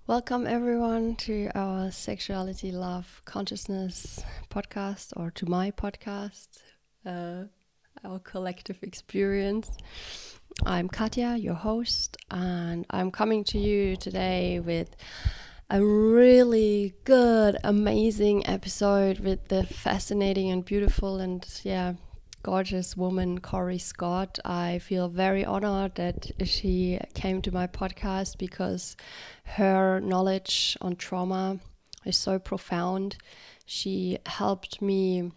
Welcome everyone to our Sexuality, Love, Consciousness podcast, or to my podcast, our collective experience. I'm Katja, your host, and I'm coming to you today with a really good, amazing episode with the fascinating and beautiful and gorgeous woman Cory I. I feel very honored that she came to my podcast because her knowledge on trauma is so profound. She helped me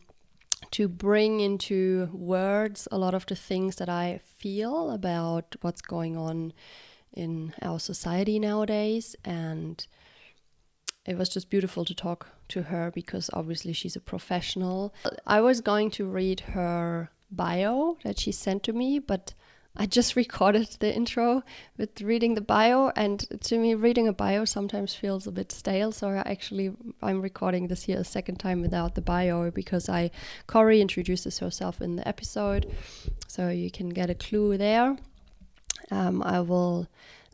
to bring into words a lot of the things that I feel about what's going on in our society nowadays, and it was just beautiful to talk to her because obviously she's a professional. I was going to read her bio that she sent to me, but I just recorded the intro with reading the bio, and to me reading a bio sometimes feels a bit stale, so I'm recording this here a second time without the bio because Cory introduces herself in the episode, so you can get a clue there. I will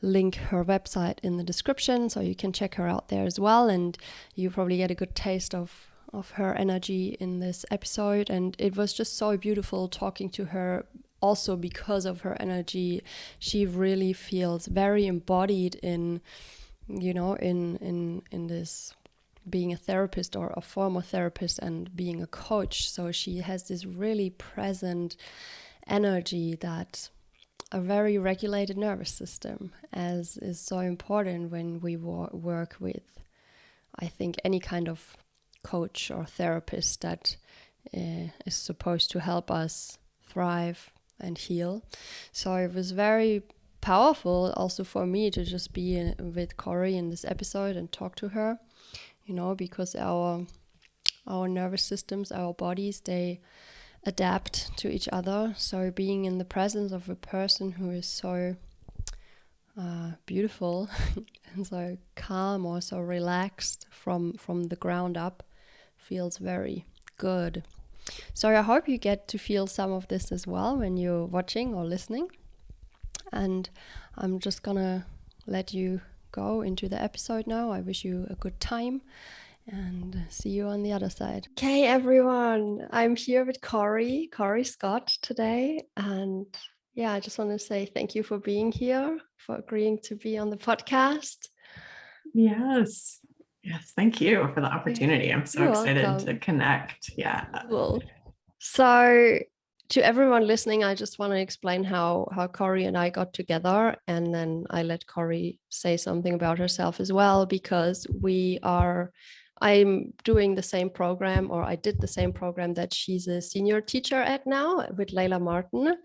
link her website in the description so you can check her out there as well, and you probably get a good taste of her energy in this episode. And it was just so beautiful talking to her also because of her energy. She really feels very embodied in this being a therapist or a former therapist and being a coach. So she has this really present energy that a very regulated nervous system, as is so important when we work with, I think, any kind of coach or therapist that is supposed to help us thrive and heal. So it was very powerful also for me to just be with Cory in this episode and talk to her, because our nervous systems, our bodies, they adapt to each other. So being in the presence of a person who is so beautiful and so calm or so relaxed from the ground up feels very good. So I hope you get to feel some of this as well when you're watching or listening. And I'm just gonna let you go into the episode now. I wish you a good time and see you on the other side. Okay, everyone, I'm here with Cory Scott today. And I just want to say thank you for being here, for agreeing to be on the podcast. Yes. Thank you for the opportunity. I'm so excited welcome. to connect. Yeah. Cool. So to everyone listening, I just want to explain how Cory and I got together, and then I let Cory say something about herself as well, because I'm doing the same program, or I did the same program that she's a senior teacher at now with Layla Martin.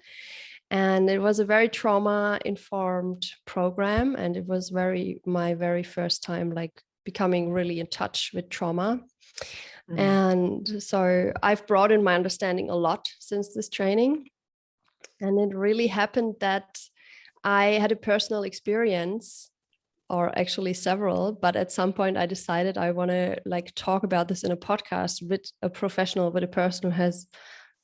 And it was a very trauma-informed program, and it was my very first time like becoming really in touch with trauma. And so I've broadened my understanding a lot since this training. And it really happened that I had a personal experience, or actually several, but at some point I decided I want to like talk about this in a podcast with a professional, with a person who has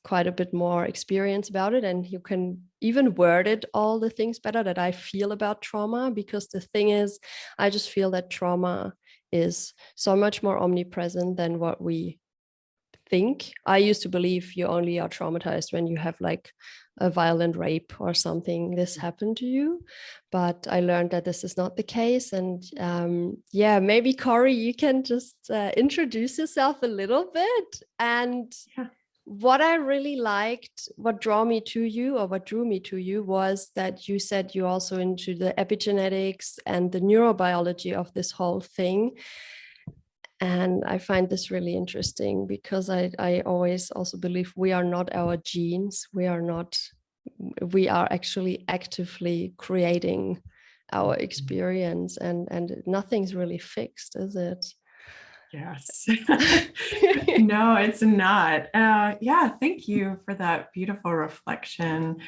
quite a bit more experience about it, and you can even word it all the things better that I feel about trauma. Because the thing is, I just feel that trauma is so much more omnipresent than what we think. I used to believe you only are traumatized when you have like a violent rape or something, this happened to you, but I learned that this is not the case. And maybe Cory, you can just introduce yourself a little bit. And what I really liked, what drew me to you was that you said you're also into the epigenetics and the neurobiology of this whole thing. And I find this really interesting because I always also believe we are not our genes. We are actually actively creating our experience, and nothing's really fixed, is it? Yes. No, it's not. Thank you for that beautiful reflection.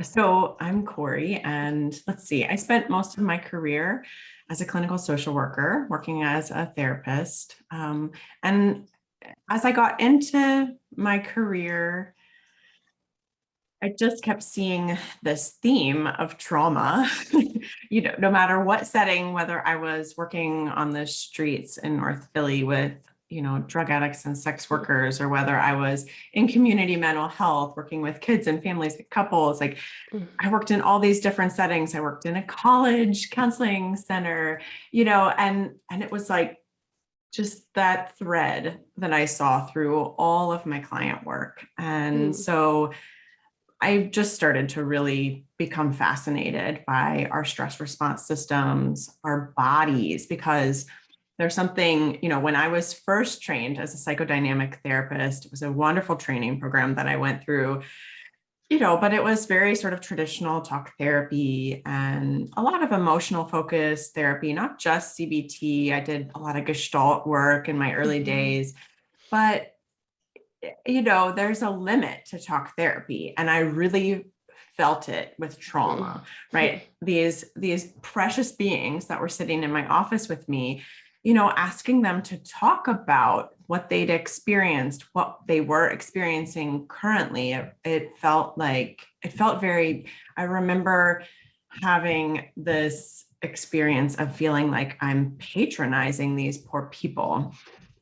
So I'm Cory, and let's see, I spent most of my career as a clinical social worker, working as a therapist. And as I got into my career, I just kept seeing this theme of trauma no matter what setting, whether I was working on the streets in North Philly with, drug addicts and sex workers, or whether I was in community mental health, working with kids and families and couples, like I worked in all these different settings. I worked in a college counseling center, and it was like just that thread that I saw through all of my client work. And so I just started to really become fascinated by our stress response systems, our bodies, because there's something, when I was first trained as a psychodynamic therapist, it was a wonderful training program that I went through, but it was very sort of traditional talk therapy and a lot of emotional focused therapy, not just CBT. I did a lot of Gestalt work in my early days, but there's a limit to talk therapy. And I really felt it with trauma, right? These precious beings that were sitting in my office with me, asking them to talk about what they'd experienced, what they were experiencing currently. It felt very, I remember having this experience of feeling like I'm patronizing these poor people,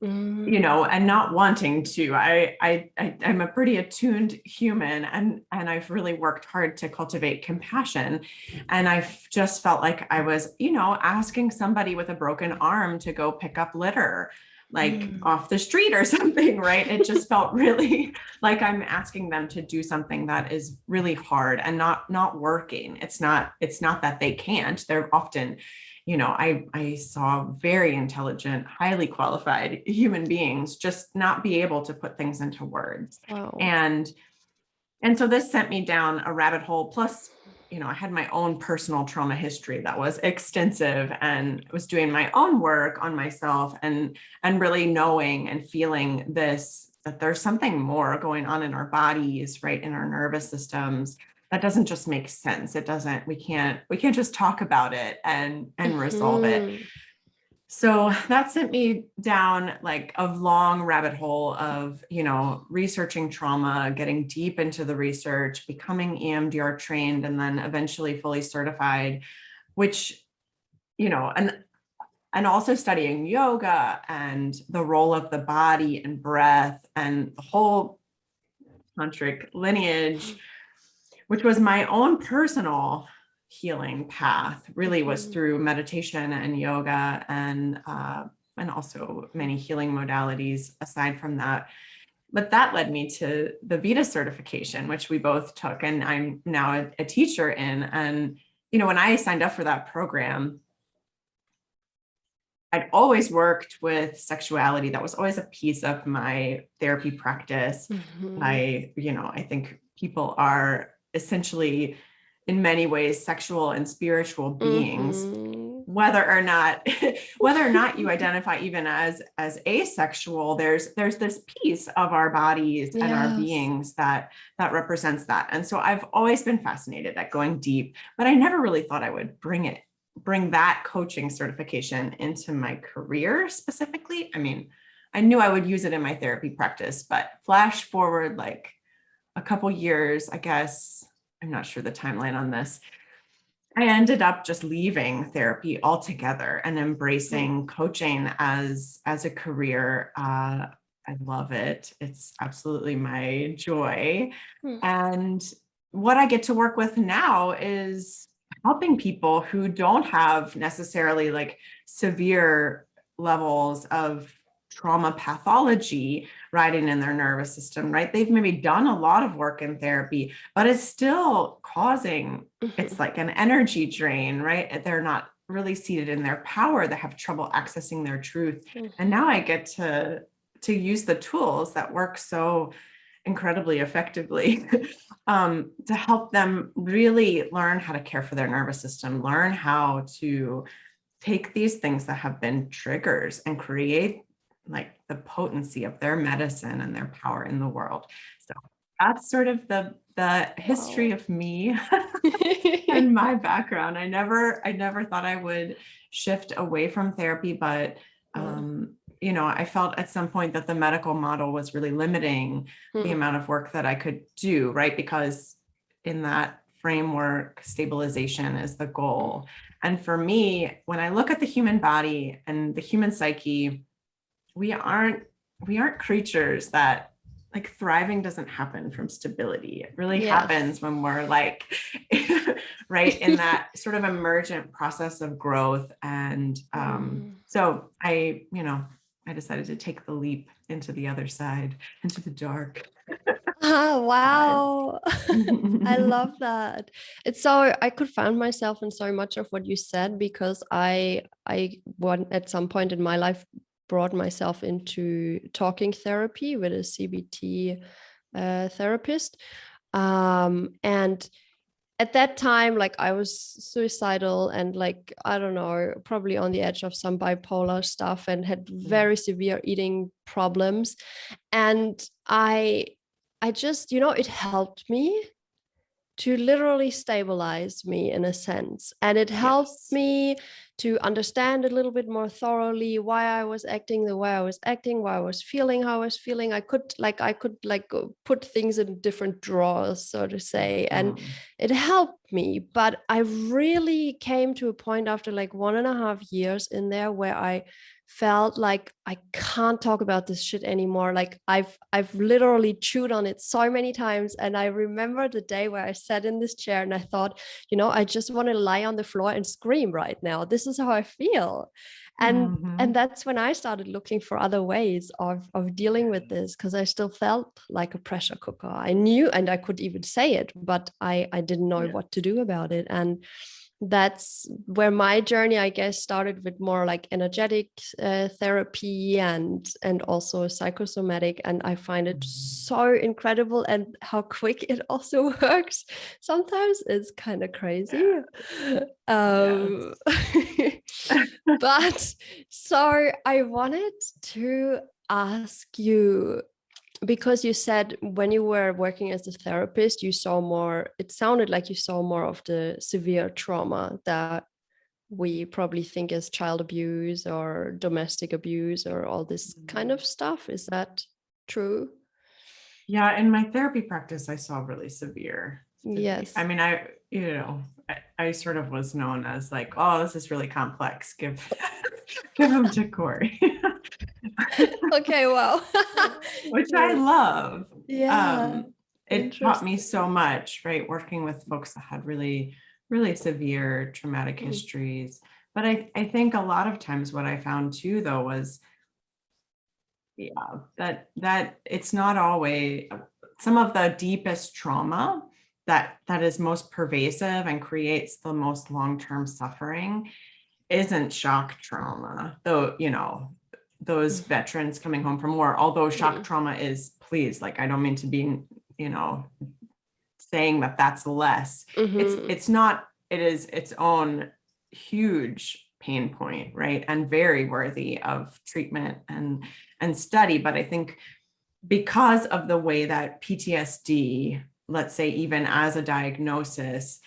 and not wanting to. I'm a pretty attuned human, and I've really worked hard to cultivate compassion. And I've just felt like I was, asking somebody with a broken arm to go pick up litter, like off the street or something, right? It just felt really like I'm asking them to do something that is really hard and not working. It's not that they can't. They're often, I saw very intelligent, highly qualified human beings just not be able to put things into words. Wow. And so this sent me down a rabbit hole. Plus, I had my own personal trauma history that was extensive, and was doing my own work on myself and really knowing and feeling that there's something more going on in our bodies, right, in our nervous systems, that doesn't just make sense. We can't just talk about it and resolve it. So that sent me down like a long rabbit hole of, researching trauma, getting deep into the research, becoming EMDR trained, and then eventually fully certified, which, and also studying yoga and the role of the body and breath and the whole tantric lineage, which was my own personal healing path, really was through meditation and yoga and also many healing modalities aside from that. But that led me to the Vita certification, which we both took, and I'm now a teacher in. And, when I signed up for that program, I'd always worked with sexuality. That was always a piece of my therapy practice. I think people are essentially, in many ways, sexual and spiritual beings, whether or not you identify even as asexual. There's this piece of our bodies and our beings that represents that. And so I've always been fascinated at going deep, but I never really thought I would bring that coaching certification into my career specifically. I mean, I knew I would use it in my therapy practice, but flash forward like a couple years, I guess, I'm not sure the timeline on this, I ended up just leaving therapy altogether and embracing coaching as a career. I love it. It's absolutely my joy. And what I get to work with now is helping people who don't have necessarily like severe levels of trauma pathology riding in their nervous system, right? They've maybe done a lot of work in therapy, but it's still causing, it's like an energy drain, right? They're not really seated in their power. They have trouble accessing their truth. And now I get to use the tools that work so incredibly effectively to help them really learn how to care for their nervous system, learn how to take these things that have been triggers and create like the potency of their medicine and their power in the world. So that's sort of the history of me and my background. I never thought I would shift away from therapy, but I felt at some point that the medical model was really limiting the amount of work that I could do, right? Because in that framework, stabilization is the goal. And for me, when I look at the human body and the human psyche, we aren't creatures that, like, thriving doesn't happen from stability. It really happens when we're like, right, in that sort of emergent process of growth. And so I decided to take the leap into the other side, into the dark. Oh, wow. I love that. It's so, I could find myself in so much of what you said, because I at some point in my life brought myself into talking therapy with a CBT therapist. And at that time, like, I was suicidal and, like, I don't know, probably on the edge of some bipolar stuff, and had very severe eating problems. And I just, it helped me to literally stabilize me in a sense. And it helped me to understand a little bit more thoroughly why I was acting the way I was acting, why I was feeling how I was feeling. I could put things in different drawers, so to say. And it helped me. But I really came to a point after like 1.5 years in there where I felt like I can't talk about this shit anymore. Like, I've literally chewed on it so many times. And I remember the day where I sat in this chair and I thought, I just want to lie on the floor and scream right now. This is how I feel. And that's when I started looking for other ways of dealing with this, because I still felt like a pressure cooker. I knew, and I could even say it, but I didn't know what to do about it. And that's where my journey, I guess, started, with more like energetic therapy and also psychosomatic. And I find it so incredible, and how quick it also works. Sometimes it's kind of crazy. But so I wanted to ask you, because you said when you were working as a therapist, you saw more, it sounded like you saw more of the severe trauma that we probably think as child abuse or domestic abuse or all this kind of stuff. Is that true? Yeah, in my therapy practice, I saw really severe. Yes. I mean, I sort of was known as like, oh, this is really complex. Give them to Cory. Okay, wow. Which I love. Yeah. It taught me so much, right? Working with folks that had really, really severe traumatic histories. But I think a lot of times what I found too, though, was that it's not always some of the deepest trauma that is most pervasive and creates the most long-term suffering isn't shock trauma, though, those veterans coming home from war, although shock trauma is, please, like, I don't mean to be, saying that that's less. It's not, it is its own huge pain point, right? And very worthy of treatment and study. But I think because of the way that PTSD, let's say, even as a diagnosis,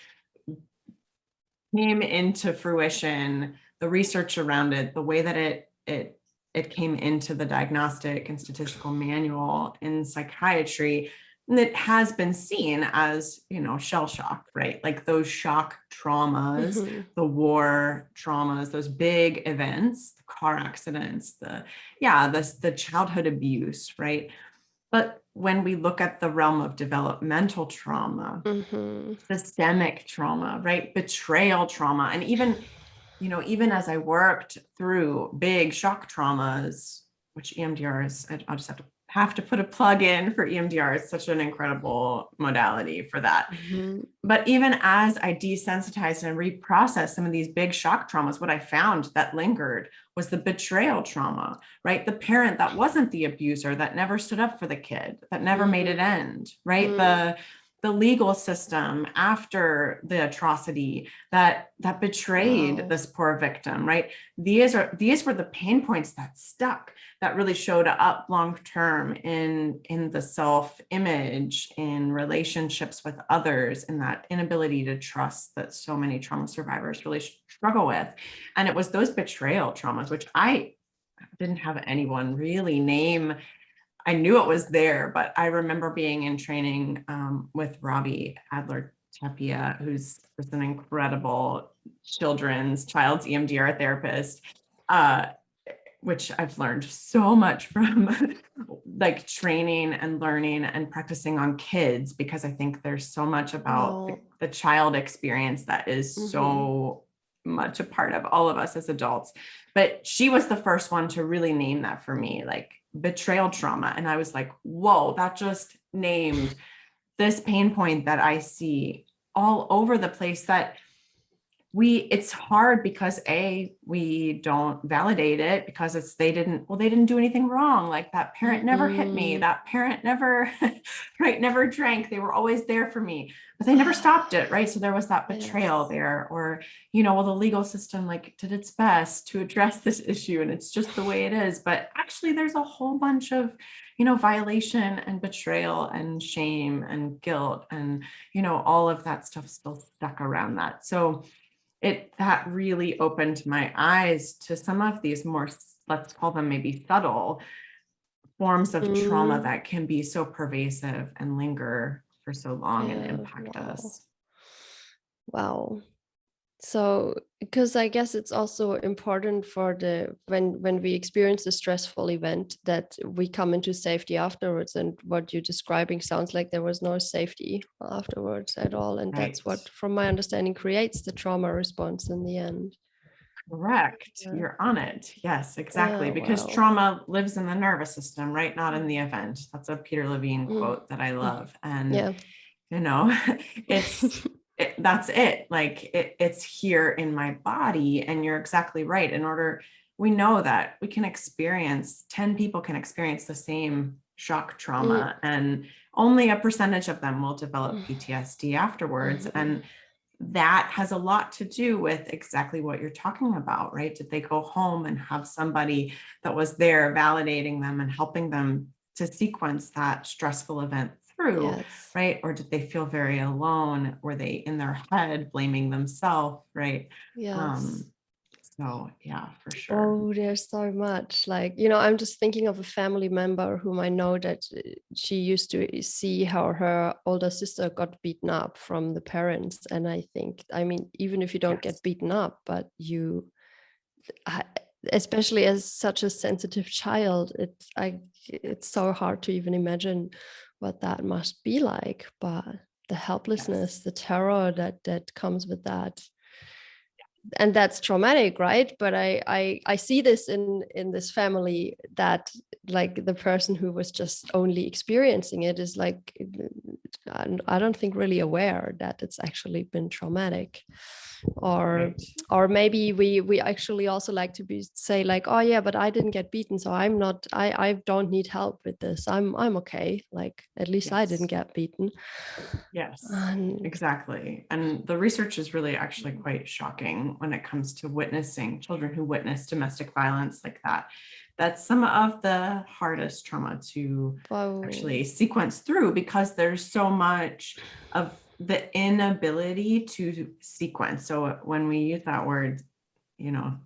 came into fruition, the research around it, the way that it came into the diagnostic and statistical manual in psychiatry, and it has been seen as, shell shock, right? Like those shock traumas, the war traumas, those big events, the car accidents, the childhood abuse, right? But when we look at the realm of developmental trauma, systemic trauma, right? Betrayal trauma, and even as I worked through big shock traumas, which EMDR is, I'll just have to put a plug in for EMDR. It's such an incredible modality for that. But even as I desensitized and reprocessed some of these big shock traumas, what I found that lingered was the betrayal trauma, right? The parent that wasn't the abuser, that never stood up for the kid, that never made it end, right? The legal system after the atrocity that betrayed this poor victim, right? These were the pain points that stuck, that really showed up long-term in the self-image, in relationships with others, in that inability to trust that so many trauma survivors really struggle with. And it was those betrayal traumas, which I didn't have anyone really name. I knew it was there, but I remember being in training with Robbie Adler Tapia, who's just an incredible child's EMDR therapist, which I've learned so much from, like training and learning and practicing on kids, because I think there's so much about the child experience that is so much a part of all of us as adults. But she was the first one to really name that for me, like betrayal trauma. And I was like, whoa, that just named this pain point that I see all over the place, that it's hard because we don't validate it, because they didn't do anything wrong. Like that parent never hit me. That parent never, right, never drank. They were always there for me, but they never stopped it. Right. So there was that betrayal there, or, well, the legal system like did its best to address this issue and it's just the way it is. But actually there's a whole bunch of, violation and betrayal and shame and guilt and, all of that stuff still stuck around that. So that really opened my eyes to some of these more, let's call them maybe subtle forms of trauma that can be so pervasive and linger for so long and impact us. Wow. So, because I guess it's also important for when we experience a stressful event that we come into safety afterwards. And what you're describing sounds like there was no safety afterwards at all. And that's what, from my understanding, creates the trauma response in the end. Correct. You're on it. Yes, exactly. Because trauma lives in the nervous system, right? Not in the event. That's a Peter Levine quote that I love. And, that's it. Like it's here in my body. And you're exactly right. We know that 10 people can experience the same shock trauma, and only a percentage of them will develop PTSD afterwards. And that has a lot to do with exactly what you're talking about, right? Did they go home and have somebody that was there validating them and helping them to sequence that stressful event through, right? Or did they feel very alone? Were they in their head blaming themselves, right? So yeah, for sure. Oh, there's so much. Like, I'm just thinking of a family member whom I know that she used to see how her older sister got beaten up from the parents. And I think, even if you don't get beaten up, but especially as such a sensitive child, it's so hard to even imagine what that must be like. But the helplessness, the terror that comes with that. And that's traumatic, right? But I see this in this family, that like the person who was just only experiencing it is like, I don't think really aware that it's actually been traumatic. Or maybe we actually also like to say like, oh yeah, but I didn't get beaten, so I don't need help with this. I'm okay. Like at least I didn't get beaten. Yes, exactly. And the research is really actually quite shocking when it comes to witnessing children who witness domestic violence like that. That's some of the hardest trauma to actually sequence through, because there's so much of the inability to sequence. So when we use that word,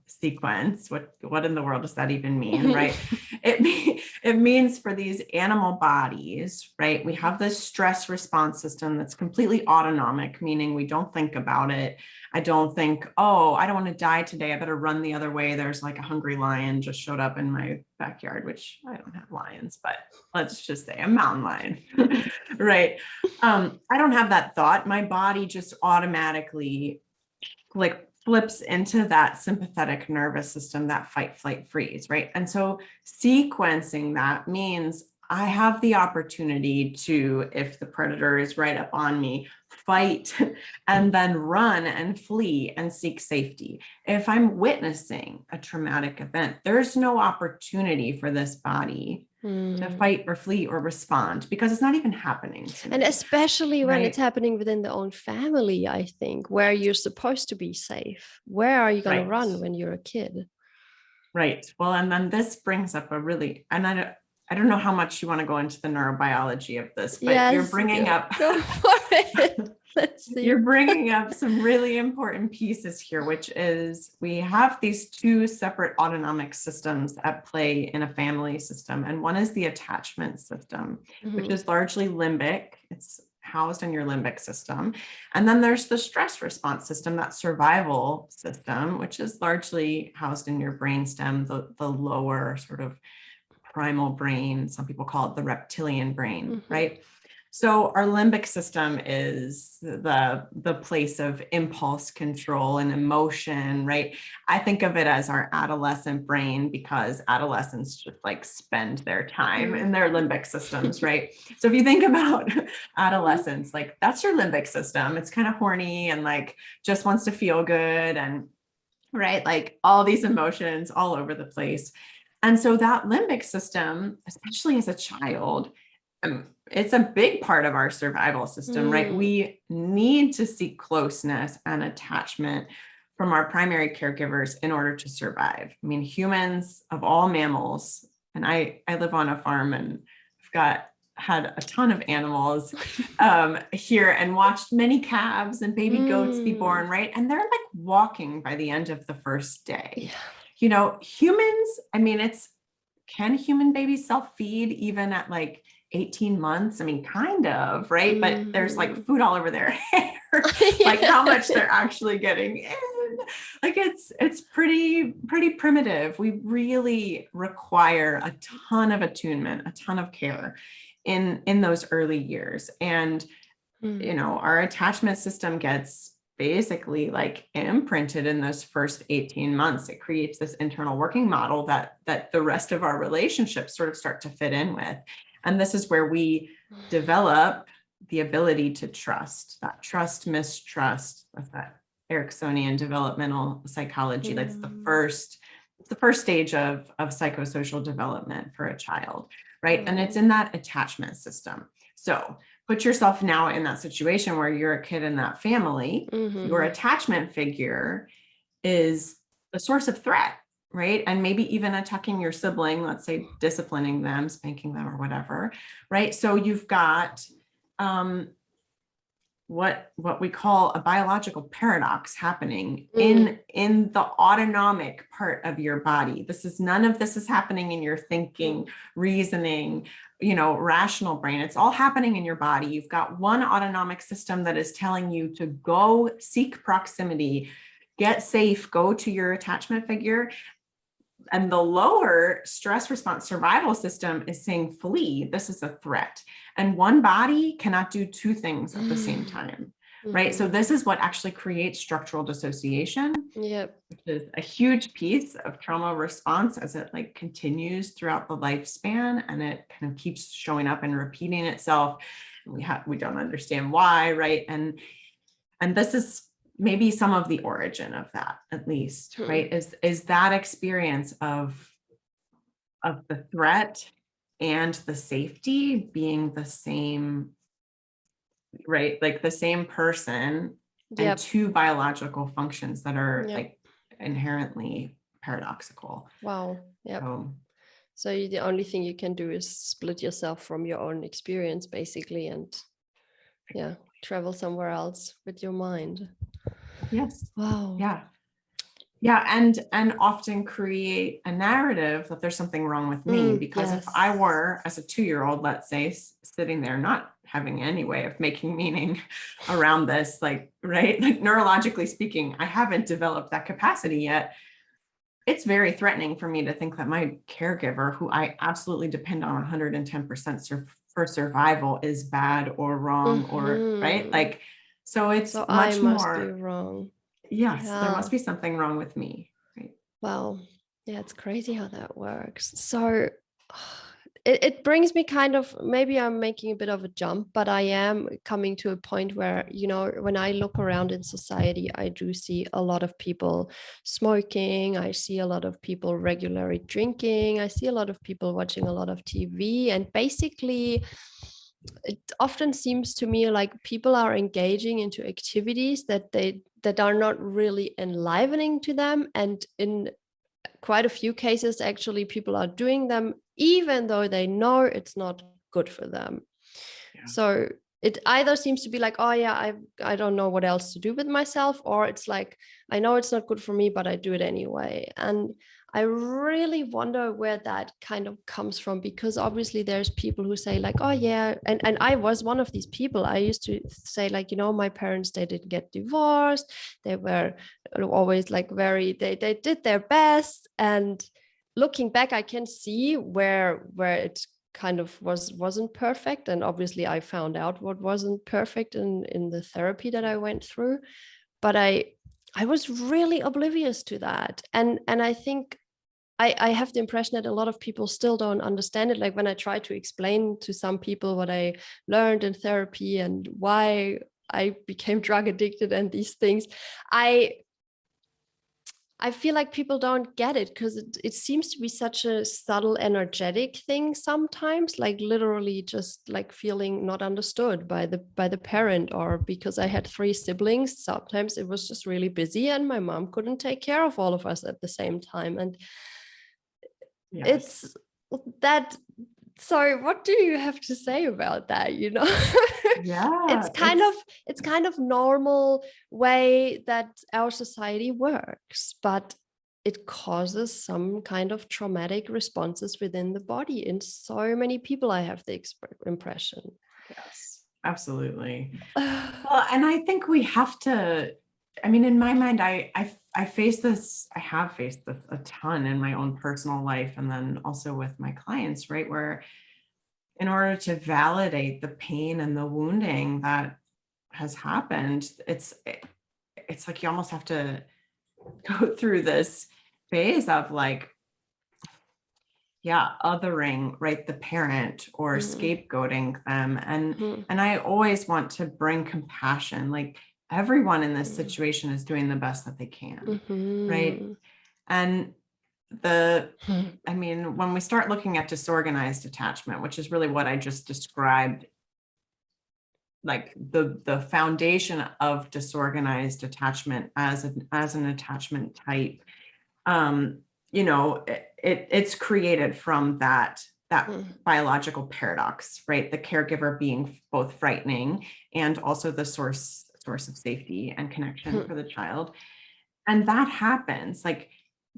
sequence, what in the world does that even mean, right? It means for these animal bodies, right? We have this stress response system that's completely autonomic, meaning we don't think about it. I don't think, oh, I don't want to die today, I better run the other way. There's like a hungry lion just showed up in my backyard, which I don't have lions, but let's just say a mountain lion, right? I don't have that thought. My body just automatically flips into that sympathetic nervous system, that fight, flight, freeze, right? And so sequencing that means I have the opportunity to, if the predator is right up on me, fight and then run and flee and seek safety. If I'm witnessing a traumatic event, there's no opportunity for this body to fight or flee or respond, because it's not even happening to me. And especially when it's happening within the own family, I think, where you're supposed to be safe. Where are you going to run when you're a kid? Right. Well, and then this brings up and I don't know how much you want to go into the neurobiology of this, but you're bringing up go for it. Let's see. You're bringing up some really important pieces here, which is we have these two separate autonomic systems at play in a family system. And one is the attachment system, which is largely limbic. It's housed in your limbic system. And then there's the stress response system, that survival system, which is largely housed in your brainstem, the lower sort of primal brain. Some people call it the reptilian brain, right? So our limbic system is the place of impulse control and emotion, right? I think of it as our adolescent brain, because adolescents just like spend their time in their limbic systems, right? So if you think about adolescence, like that's your limbic system. It's kind of horny and like just wants to feel good, and right, like all these emotions all over the place. And so that limbic system, especially as a child, it's a big part of our survival system, right? We need to seek closeness and attachment from our primary caregivers in order to survive. I mean, humans of all mammals, and I live on a farm and I've had a ton of animals here and watched many calves and baby goats be born, right? And they're like walking by the end of the first day. Yeah. You know, humans, I mean, can human babies self-feed even at like 18 months? I mean, kind of, right? But there's like food all over their hair, like how much they're actually getting in. Like it's pretty primitive. We really require a ton of attunement, a ton of care in those early years. And, you know, our attachment system gets basically like imprinted in those first 18 months. It creates this internal working model that the rest of our relationships sort of start to fit in with. And this is where we develop the ability to trust, that trust, mistrust, with that Ericksonian developmental psychology. That's the first stage of psychosocial development for a child, right? And it's in that attachment system. So put yourself now in that situation where you're a kid in that family. Your attachment figure is the source of threat, right? And maybe even attacking your sibling, let's say disciplining them, spanking them or whatever, right? So you've got what we call a biological paradox happening in the autonomic part of your body. None of this is happening in your thinking, reasoning, you know, rational brain. It's all happening in your body. You've got one autonomic system that is telling you to go seek proximity, get safe, go to your attachment figure. And the lower stress response survival system is saying, flee, this is a threat. And one body cannot do two things at the same time, right? So this is what actually creates structural dissociation, which is a huge piece of trauma response as it like continues throughout the lifespan, and it kind of keeps showing up and repeating itself. We don't understand why, right? And this is maybe some of the origin of that, at least, right? Is that experience of the threat and the safety being the same, right? Like the same person and two biological functions that are like inherently paradoxical. Wow. Yeah. So the only thing you can do is split yourself from your own experience, basically, and travel somewhere else with your mind. Yes. Wow. Yeah. And often create a narrative that there's something wrong with me, because if I were, as a 2-year-old, let's say, sitting there not having any way of making meaning around this, like, right, like neurologically speaking, I haven't developed that capacity yet. It's very threatening for me to think that my caregiver, who I absolutely depend on 110% for survival, is bad or wrong or right. Like, so it's much I must more be wrong. Yes, there must be something wrong with me. Right. Wow. Yeah, it's crazy how that works. So it brings me kind of, maybe I'm making a bit of a jump, but I am coming to a point where, you know, when I look around in society, I do see a lot of people smoking. I see a lot of people regularly drinking. I see a lot of people watching a lot of TV. And basically, it often seems to me like people are engaging into activities that are not really enlivening to them. And in quite a few cases, actually, people are doing them even though they know it's not good for them. So it either seems to be like, oh yeah, I don't know what else to do with myself, or it's like, I know it's not good for me, but I do it anyway. And I really wonder where that kind of comes from, because obviously there's people who say like, oh yeah, and I was one of these people. I used to say like, my parents, they didn't get divorced. They were always like they did their best. And looking back, I can see where it kind of wasn't perfect. And obviously I found out what wasn't perfect in the therapy that I went through. But I was really oblivious to that. And I think I have the impression that a lot of people still don't understand it. Like when I try to explain to some people what I learned in therapy and why I became drug addicted and these things, I feel like people don't get it, because it seems to be such a subtle, energetic thing sometimes, like literally just like feeling not understood by the parent. Or because I had 3 siblings, sometimes it was just really busy and my mom couldn't take care of all of us at the same time. And Yes. it's that. Sorry, what do you have to say about that? Yeah, it's kind of normal way that our society works, but it causes some kind of traumatic responses within the body in so many people. I have the impression. yes, absolutely. Well, and I think we have to, I mean, in my mind, I have faced this a ton in my own personal life, and then also with my clients, right? Where in order to validate the pain and the wounding that has happened, it's like you almost have to go through this phase of like, yeah, othering, right, the parent, or scapegoating them. And I always want to bring compassion. Like everyone in this situation is doing the best that they can, right? And I mean, when we start looking at disorganized attachment, which is really what I just described, like the foundation of disorganized attachment as an attachment type, it's created from that biological paradox, right? The caregiver being both frightening and also the source of safety and connection for the child. And that happens, like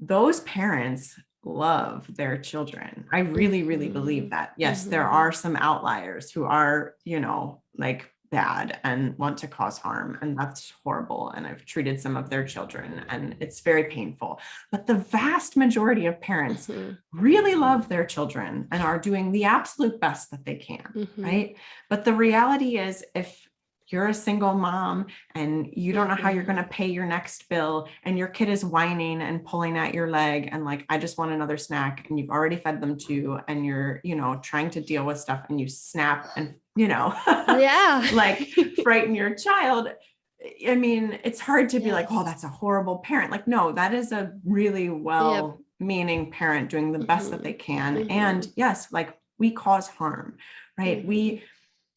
those parents love their children. I really, really believe that. Yes, there are some outliers who are, like bad and want to cause harm, and that's horrible. And I've treated some of their children and it's very painful. But the vast majority of parents really love their children and are doing the absolute best that they can, right? But the reality is, if you're a single mom and you don't know how you're going to pay your next bill, and your kid is whining and pulling at your leg and like, I just want another snack, and you've already fed them 2, and you're, trying to deal with stuff, and you snap and, yeah, like frighten your child. I mean, it's hard to be like, oh, that's a horrible parent. Like, no, that is a really well-meaning parent doing the best that they can. And yes, like we cause harm, right? We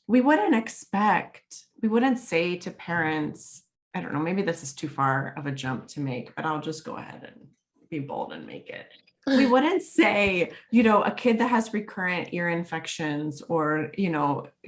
wouldn't say to parents, I don't know, maybe this is too far of a jump to make, but I'll just go ahead and be bold and make it. We wouldn't say, a kid that has recurrent ear infections or,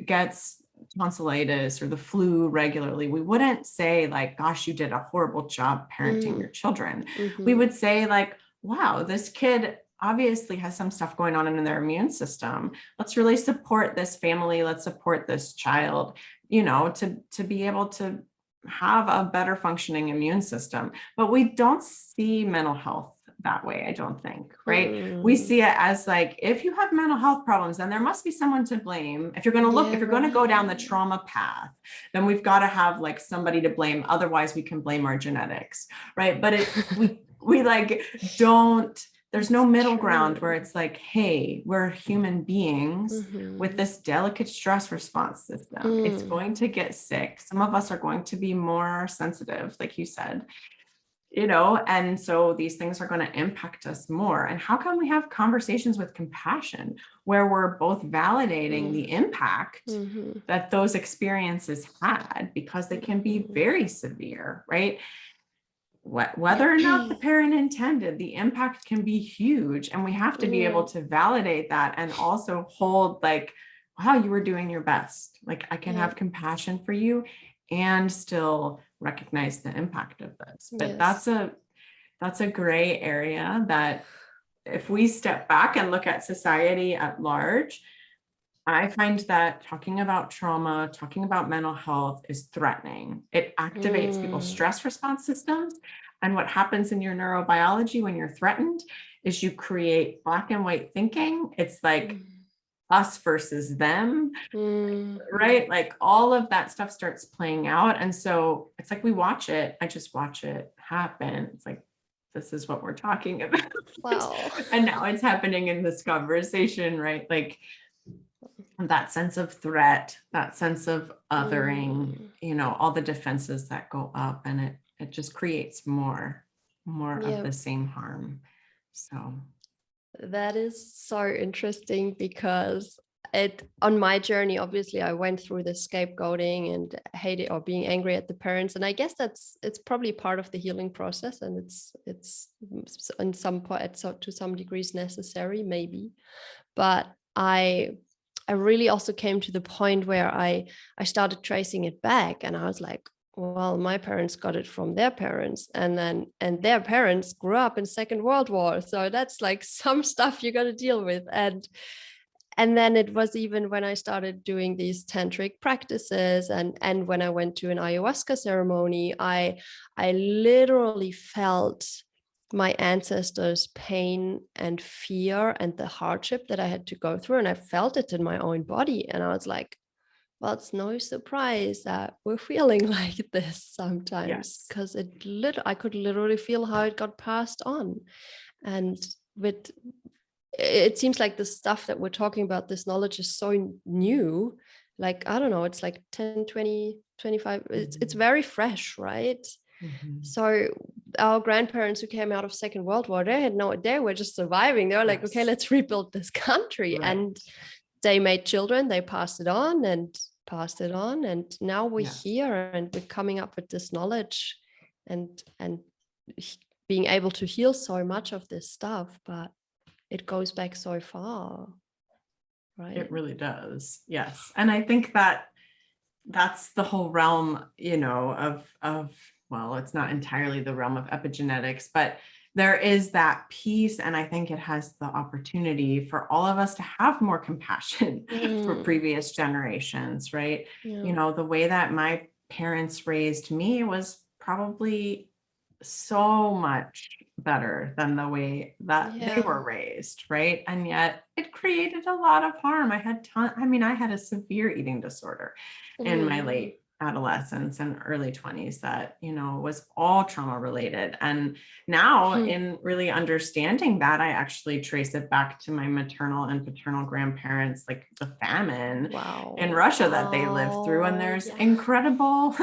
gets tonsillitis or the flu regularly, we wouldn't say like, gosh, you did a horrible job parenting your children. We would say like, wow, this kid obviously has some stuff going on in their immune system. Let's really support this family. Let's support this child, to be able to have a better functioning immune system. But we don't see mental health that way, I don't think, right? We see it as like, if you have mental health problems, then there must be someone to blame. If you're going to if you're going to go down the trauma path, then we've got to have like somebody to blame. Otherwise we can blame our genetics, right? But we like don't, there's no middle ground where it's like, hey, we're human beings with this delicate stress response system. It's going to get sick. Some of us are going to be more sensitive, like you said, and so these things are going to impact us more. And how can we have conversations with compassion where we're both validating the impact that those experiences had, because they can be very severe, right? Whether or not the parent intended, the impact can be huge. And we have to be able to validate that and also hold like wow, you were doing your best. Like I can Yeah. have compassion for you and still recognize the impact of this. But Yes. that's a gray area that if we step back and look at society at large, I find that talking about trauma, talking about mental health is threatening. It activates people's Mm. stress response systems. And what happens in your neurobiology when you're threatened is you create black and white thinking. It's like Mm. us versus them, Mm. right? Like all of that stuff starts playing out. And so it's like we watch it. I just watch it happen. It's like, this is what we're talking about. Wow. And now it's happening in this conversation, right? Like that sense of threat, that sense of othering, Mm. all the defenses that go up, and it just creates more of Yeah. the same harm. So That is so interesting because on my journey, obviously I went through the scapegoating and hating or being angry at the parents. And I guess it's probably part of the healing process, and it's in some part to some degrees necessary, maybe. But I really also came to the point where I started tracing it back, and I was like, well, my parents got it from their parents, and their parents grew up in Second World War, so that's like some stuff you got to deal with. And then it was even when I started doing these tantric practices, and when I went to an ayahuasca ceremony, I literally felt my ancestors' pain and fear and the hardship that I had to go through. And I felt it in my own body. And I was like, well, it's no surprise that we're feeling like this sometimes, yes. because I could literally feel how it got passed on. And with it seems like the stuff that we're talking about, this knowledge is so new. Like, I don't know, it's like 10, 20, 25. It's very fresh, right? Mhm. So our grandparents who came out of Second World War, they were just surviving. They were like, okay, Yes. let's rebuild this country. Right. And they made children, they passed it on and passed it on. And now we're Yes. here and we're coming up with this knowledge and being able to heal so much of this stuff. But it goes back so far, right? It really does. Yes. And I think that that's the whole realm, of well, it's not entirely the realm of epigenetics, but there is that piece. And I think it has the opportunity for all of us to have more compassion for previous generations, right? Yeah. The way that my parents raised me was probably so much better than the way that they Yeah. were raised, right? And yet it created a lot of harm. I had a severe eating disorder in my Mm. late adolescence and early 20s that, was all trauma related. And now in really understanding that, I actually trace it back to my maternal and paternal grandparents, like the famine in Wow. Russia that they lived through. And Oh, there's yeah. incredible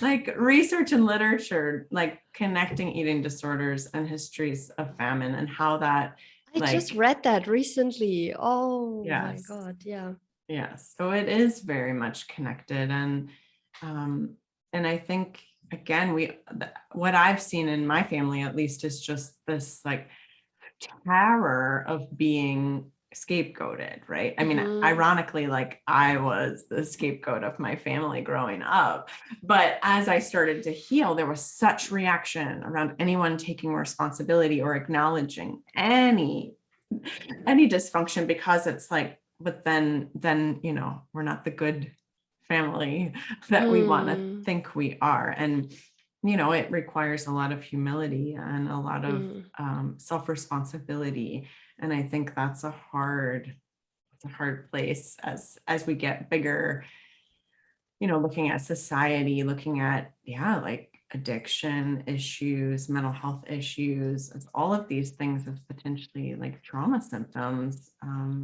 like research and literature, like connecting eating disorders and histories of famine and how that, I just like, read that recently. Oh my yes, God. Yeah. yes. So it is very much connected. Um, and I think again, what I've seen in my family at least is just this like terror of being scapegoated, right? I mean, Mm-hmm. ironically, like I was the scapegoat of my family growing up. But as I started to heal, there was such reaction around anyone taking responsibility or acknowledging any dysfunction, because it's like, but then we're not the good family that we want to Mm. think we are. And it requires a lot of humility and a lot of Mm. self-responsibility. And I think that's it's a hard place as we get bigger, looking at society, looking at, yeah, like addiction issues, mental health issues, as all of these things as potentially like trauma symptoms.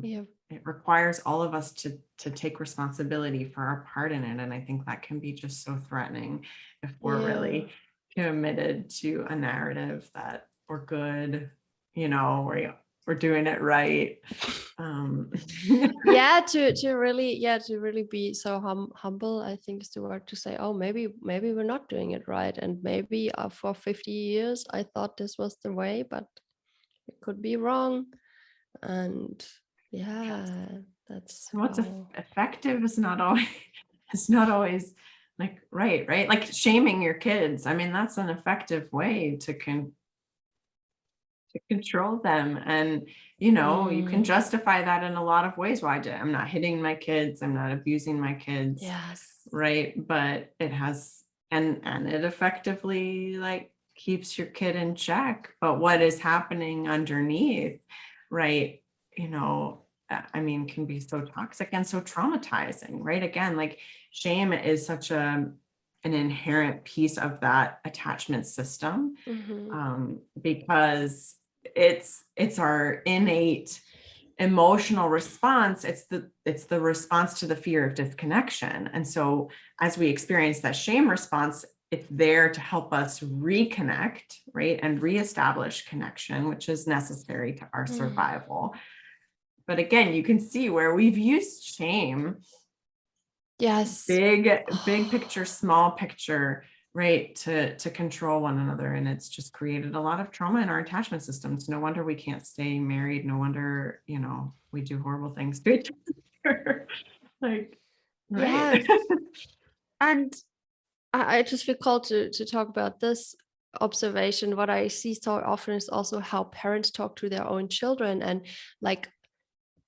Yeah. It requires all of us to take responsibility for our part in it. And I think that can be just so threatening if we're Yeah. really committed to a narrative that we're good, we're doing it right. Um, Yeah, to really be so humble, I think is the word to say, oh, maybe we're not doing it right, and maybe for 50 years I thought this was the way, but it could be wrong. And yes. yeah, That's And what's wow. effective is not always it's not always like right? Like shaming your kids. I mean, that's an effective way to control them. And you can Mm, justify that in a lot of ways. I'm not hitting my kids, I'm not abusing my kids, yes. right? But it has and it effectively like keeps your kid in check. But what is happening underneath, right? I mean, can be so toxic and so traumatizing, right? Again, like shame is such an inherent piece of that attachment system, Mm-hmm. because it's our innate emotional response. It's the response to the fear of disconnection. And so as we experience that shame response, it's there to help us reconnect, right, and reestablish connection, which is necessary to our Mm. survival. But again, you can see where we've used shame, Yes. big picture, small picture, right, to control one another. And it's just created a lot of trauma in our attachment systems. No wonder we can't stay married. No wonder, we do horrible things to each other. Like, right. Yes. And I just feel called to talk about this observation. What I see so often is also how parents talk to their own children, and like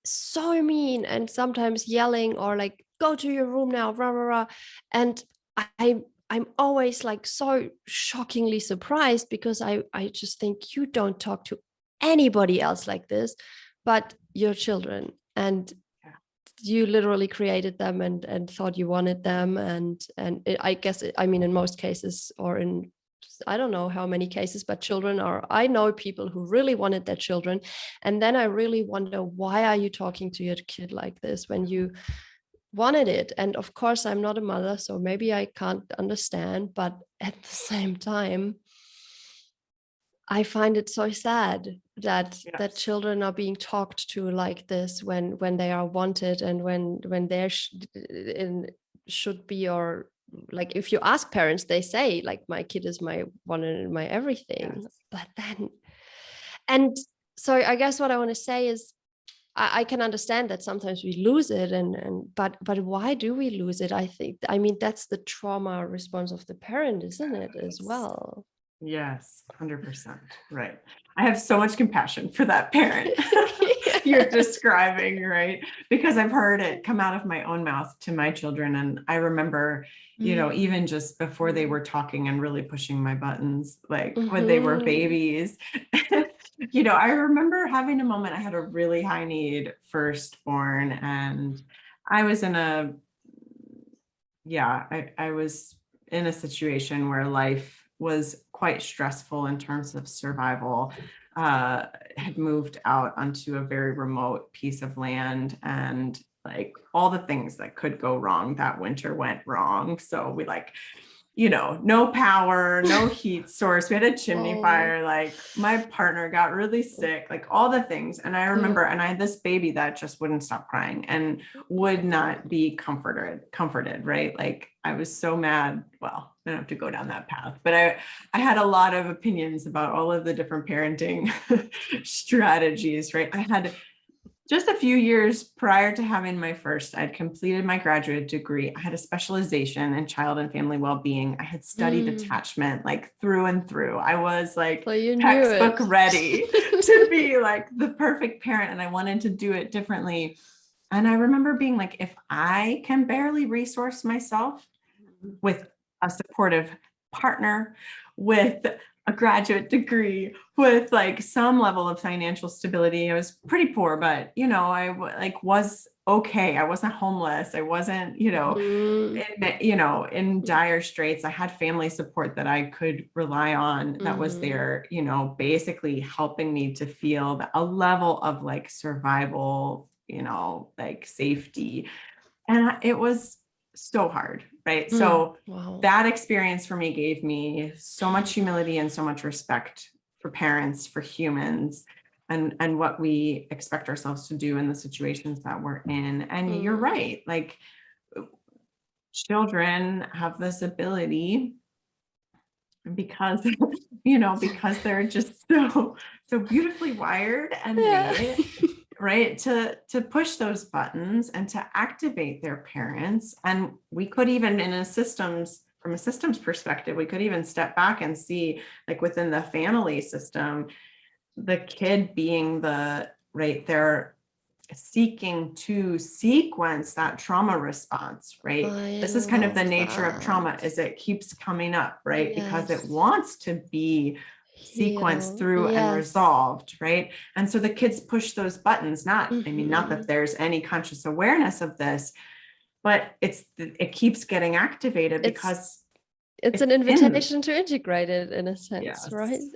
so mean, and sometimes yelling, or like, go to your room now, rah rah rah. And I'm always like so shockingly surprised, because I just think you don't talk to anybody else like this but your children. And Yeah. you literally created them and thought you wanted them. And I guess I mean, in most cases, or in, I don't know how many cases, but children are, I know people who really wanted their children. And then I really wonder, why are you talking to your kid like this when you wanted it? And of course, I'm not a mother, so maybe I can't understand, but at the same time, I find it so sad that Yes. children are being talked to like this when they are wanted, and when they're should be, or like, if you ask parents, they say like, my kid is my one and my everything. Yes. But then, and so I guess what I want to say is, I can understand that sometimes we lose it, and but why do we lose it? I think, I mean, that's the trauma response of the parent, isn't it, as Yes. well? Yes, 100%. Right. I have so much compassion for that parent you're Yes. describing, right? Because I've heard it come out of my own mouth to my children. And I remember, Mm. even just before they were talking and really pushing my buttons, like when they were Mhm. babies, I remember having a moment. I had a really high need firstborn, and I was in a, yeah, I was in a situation where life was quite stressful in terms of survival. Had moved out onto a very remote piece of land, and like all the things that could go wrong that winter went wrong. So we like, no power, no heat source. We had a chimney Oh, fire. Like my partner got really sick, like all the things. And I remember, yeah. and I had this baby that just wouldn't stop crying and would not be comforted, right? Like I was so mad. Well, I don't have to go down that path, but I had a lot of opinions about all of the different parenting strategies, right? I had just a few years prior to having my first, I'd completed my graduate degree. I had a specialization in child and family well-being. I had studied Mm. attachment like through and through. I was like So you knew textbook it. ready to be like the perfect parent, and I wanted to do it differently. And I remember being like, if I can barely resource myself with a supportive partner, with a graduate degree, with like some level of financial stability. I was pretty poor, but like was okay. I wasn't homeless. I wasn't, Mm. in dire straits. I had family support that I could rely on, that was Mhm. there, basically helping me to feel a level of like survival, like safety. And it was so hard, right? Mm. So Wow. that experience for me gave me so much humility and so much respect for parents, for humans, and what we expect ourselves to do in the situations that we're in. And you're Mm. right, like children have this ability, because because they're just so beautifully wired and Yeah. made, right, to push those buttons and to activate their parents. And we could even from a systems perspective, we could even step back and see, like, within the family system, the kid being they're seeking to sequence that trauma response, right? I This is kind of the love nature of trauma, that. is it keeps coming up, right? Because it Yes. wants to be sequenced Heal. through and Yes. resolved, right? And so the kids push those buttons, not that Mhm. there's any conscious awareness of this, but it keeps getting activated It's because it's an it's in. invitation to integrate it in a sense, right? Yes.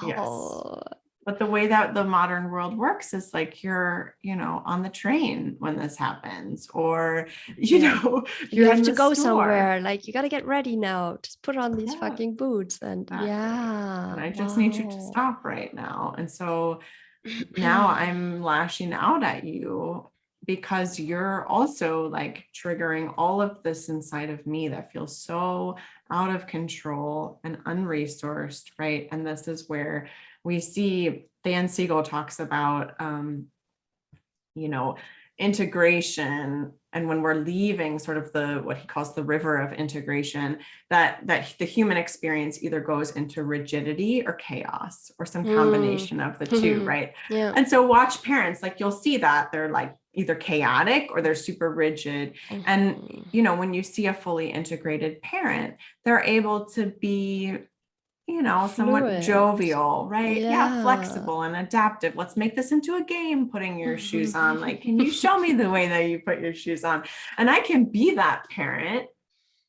Yes. Wow. But the way that the modern world works is like you're, on the train when this happens, or, Yeah. You you're have in to the go store. somewhere. Like you gotta get ready now. Just put on these Yeah, fucking boots and exactly. yeah. And I just need you to Wow. stop right now. And so now I'm lashing out at you because you're also like triggering all of this inside of me that feels so out of control and unresourced, right? And this is where we see Dan Siegel talks about you know, integration. And when we're leaving sort of what he calls the river of integration, that the human experience either goes into rigidity or chaos or some Mm. combination of the two, right? Yeah. And so watch parents, like you'll see that they're like either chaotic or they're super rigid. And, Mhm. when you see a fully integrated parent, they're able to be, somewhat Fluid. jovial, right? Yeah, Yeah. flexible and adaptive. Let's make this into a game, putting your shoes on. Like, can you show me the way that you put your shoes on? And I can be that parent,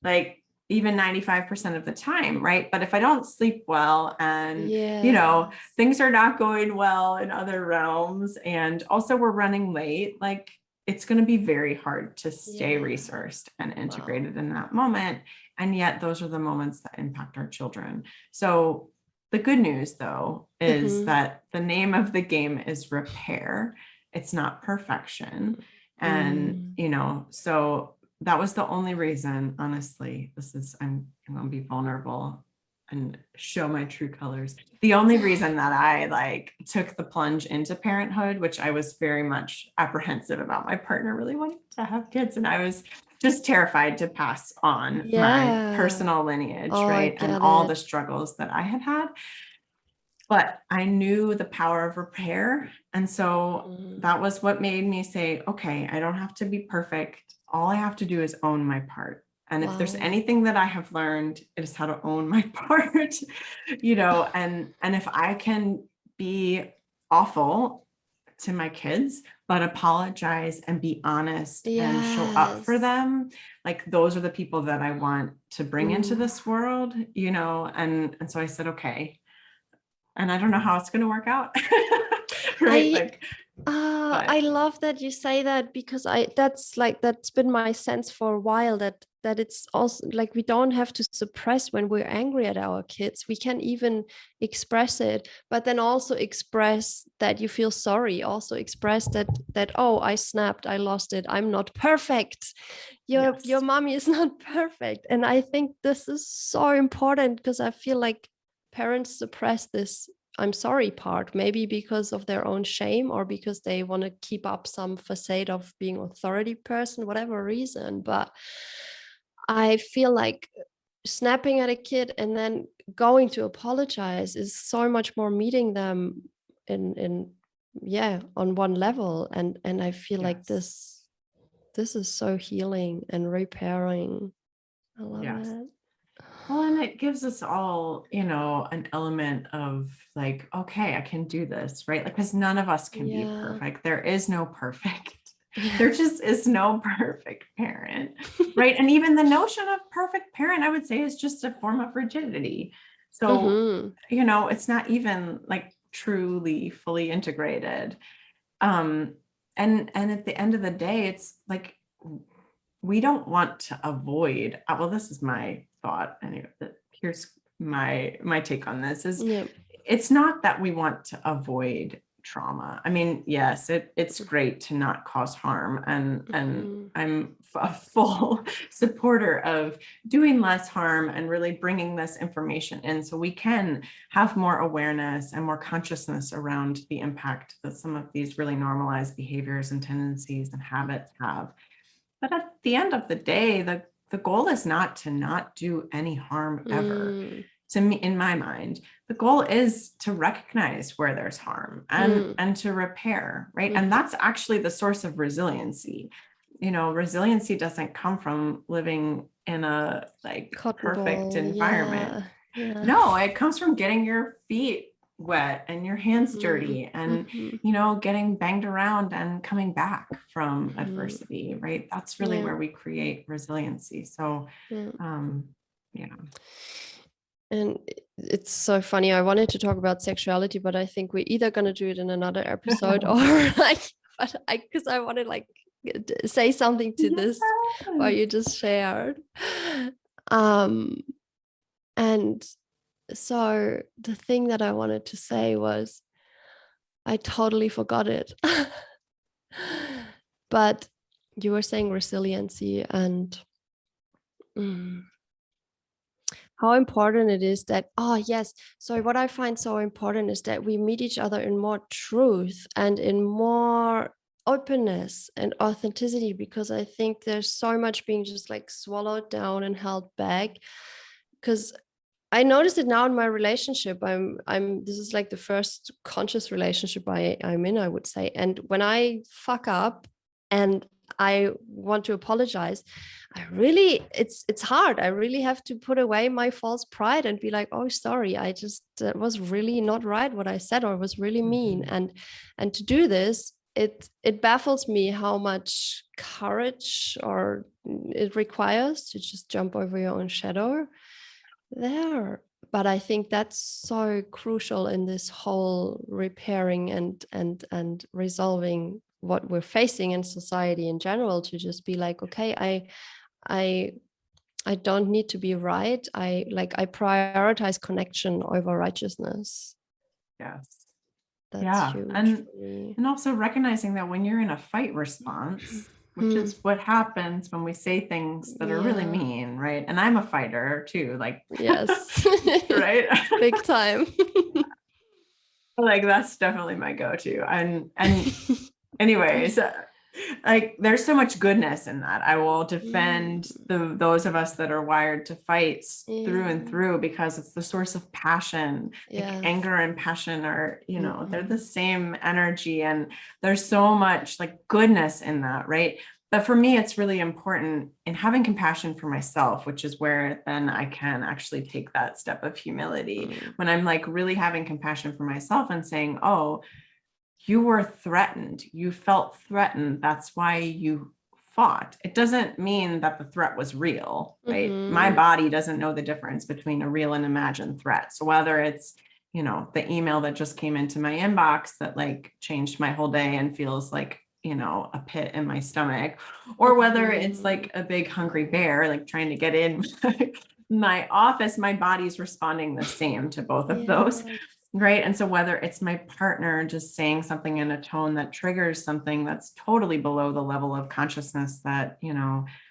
like even 95% of the time, right? But if I don't sleep well and, Yeah. things are not going well in other realms, and also we're running late, like it's going to be very hard to stay Yeah. resourced and Wow. integrated in that moment. And yet those are the moments that impact our children. So the good news, though, is Mhm. that the name of the game is repair. It's not perfection. And, Mm. so that was the only reason, honestly, I'm going to be vulnerable and show my true colors. The only reason that I like took the plunge into parenthood, which I was very much apprehensive about my partner really wanting to have kids, and I was just terrified to pass on my Yeah. personal lineage, Oh, I right? And get all the it. struggles that I had had. But I knew the power of repair. And so Mhm. that was what made me say, okay, I don't have to be perfect. All I have to do is own my part. And if there's Wow. anything that I have learned, it is how to own my part, and if I can be awful to my kids, but apologize and be honest and show up for Yes. them, like those are the people that I want to bring into Mm. this world, and so I said, okay, and I don't know how it's going to work out. Right. I Like, but I love that you say that because that's been my sense for a while that it's also like we don't have to suppress when we're angry at our kids. We can even express it, but then also express that you feel sorry. Also express that oh, I snapped, I lost it, I'm not perfect. Your yes, mommy is not perfect, and I think this is so important because I feel like parents suppress this I'm sorry part, maybe because of their own shame or because they want to keep up some facade of being authority person, whatever reason. But I feel like snapping at a kid and then going to apologize is so much more meeting them in yeah on one level and I feel like yes, this is so healing and repairing. I love yes. it. Well, and it gives us all, an element of like, okay, I can do this, right? Like, because none of us can be Yeah. perfect. There is no perfect. There Yes. just is no perfect parent, right? And even the notion of perfect parent, I would say, is just a form of rigidity. So, Hmm. it's not even like truly fully integrated. Um, and at the end of the day, it's like we don't want to avoid, well, this is my thought anyway. Here's my take on this is Yeah. it's not that we want to avoid trauma. I mean, yes, it's great to not cause harm, and I'm a full supporter of doing less harm and really bringing this information in so we can have more awareness and more consciousness around the impact that some of these really normalized behaviors and tendencies and habits have. But at the end of the day, the goal is not to not do any harm ever. To me, in my mind, the goal is to recognize where there's harm and to repair, right? And that's actually the source of resiliency. Resiliency doesn't come from living in a perfect environment. Yeah. No, it comes from getting your feet wet and your hands dirty and getting banged around and coming back from adversity, right? That's really where we create resiliency. So yeah. And it's so funny. I wanted to talk about sexuality, but I think we're either going to do it in another episode or because I want to say something to this what you just shared. And so the thing that I wanted to say was I totally forgot it. But you were saying resiliency and how important it is that, so what I find so important is that we meet each other in more truth and in more openness and authenticity, because I think there's so much being just swallowed down and held back. Because I noticed it now in my relationship. This is the first conscious relationship I'm in, I would say. And when I fuck up and I want to apologize, it's hard. I really have to put away my false pride and be like, oh, sorry, that was really not right what I said, or was really mean. And to do this, it baffles me how much courage or it requires to just jump over your own shadow there. But I think that's so crucial in this whole repairing and resolving what we're facing in society in general, to just be like, okay, I don't need to be right. I prioritize connection over righteousness. Yes. That's huge. And also recognizing that when you're in a fight response, which is what happens when we say things that are really mean, right? And I'm a fighter too, yes, right? Big time. That's definitely my go-to. And anyways, there's so much goodness in that. I will defend those of us that are wired to fight through and through, because it's the source of passion. Anger and passion are, they're the same energy, and there's so much goodness in that, right? But for me, it's really important in having compassion for myself, which is where then I can actually take that step of humility. When I'm really having compassion for myself and saying, oh, you were threatened. You felt threatened. That's why you fought. It doesn't mean that the threat was real, right? My body doesn't know the difference between a real and imagined threat. So whether it's, the email that just came into my inbox that changed my whole day and feels like, a pit in my stomach, or whether it's a big hungry bear, trying to get in my office, my body's responding the same to both of those. Right. And so whether it's my partner just saying something in a tone that triggers something that's totally below the level of consciousness that,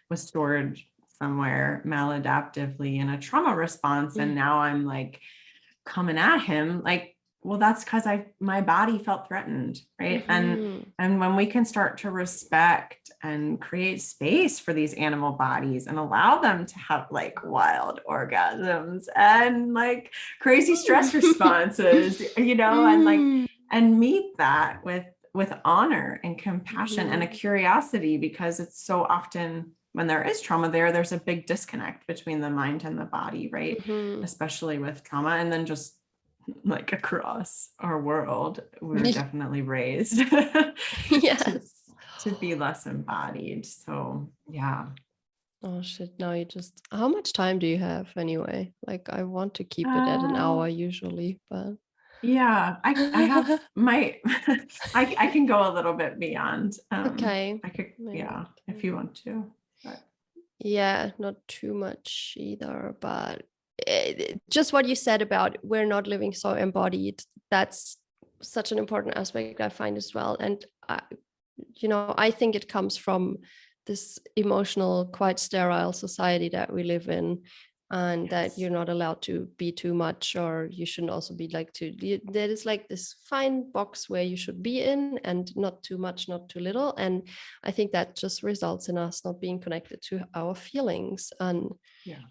was stored somewhere maladaptively in a trauma response. And now I'm coming at him, well, that's because my body felt threatened. Right. And when we can start to respect and create space for these animal bodies and allow them to have wild orgasms and crazy stress responses, and meet that with honor and compassion and a curiosity, because it's so often when there is trauma there's a big disconnect between the mind and the body, right? Especially with trauma. And then just across our world, we're definitely raised to be less embodied. So yeah. Oh shit, now how much time do you have anyway? I want to keep it at an hour usually, but yeah, I have my I can go a little bit beyond. Okay. I could, if you want to. But. Yeah, not too much either, but just what you said about we're not living so embodied, that's such an important aspect I find as well. And I think it comes from this emotional, quite sterile society that we live in, and that Yes. you're not allowed to be too much, or you shouldn't also be like there is like this fine box where you should be in, and not too much, not too little. And I think that just results in us not being connected to our feelings. Yeah.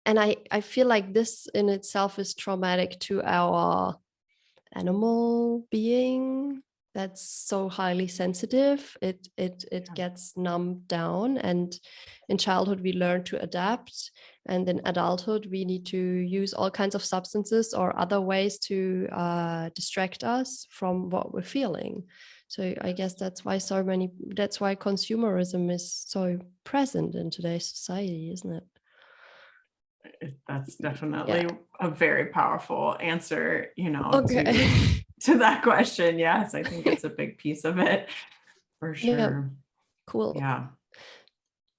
And I feel like this in itself is traumatic to our animal being that's so highly sensitive. It gets numbed down, and in childhood we learn to adapt, and in adulthood we need to use all kinds of substances or other ways to distract us from what we're feeling. So I guess that's why consumerism is so present in today's society, isn't it? That's Yeah. definitely a very powerful answer, Okay. to that question. Yes, I think it's a big piece of it for Yeah. sure. Cool. Yeah.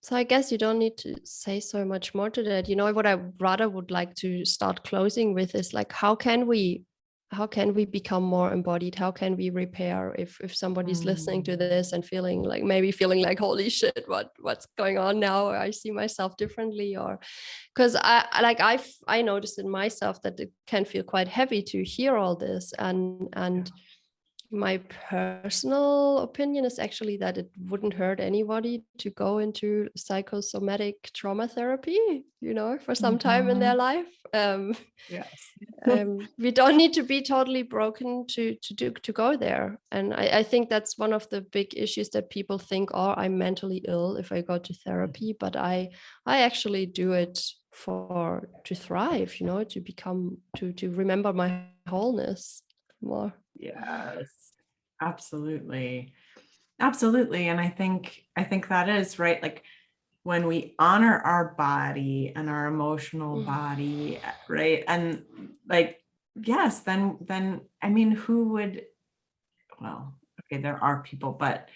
So I guess you don't need to say so much more to that. What I rather would like to start closing with is like, how can we become more embodied? How can we repair if somebody's listening to Mm. this and feeling like, holy shit, what's going on now? I see myself differently, or because I noticed in myself that it can feel quite heavy to hear all this, and my personal opinion is actually that it wouldn't hurt anybody to go into psychosomatic trauma therapy, for some time in their Mhm. life. Yes. We don't need to be totally broken to go there. And I think that's one of the big issues, that people think, oh, I'm mentally ill if I go to therapy, but I actually do it to thrive, to remember my wholeness more. Yes. Absolutely. Absolutely. And I think that is right. Like when we honor our body and our emotional body, right? And like, yes, then I mean, who would, well, okay, there are people, but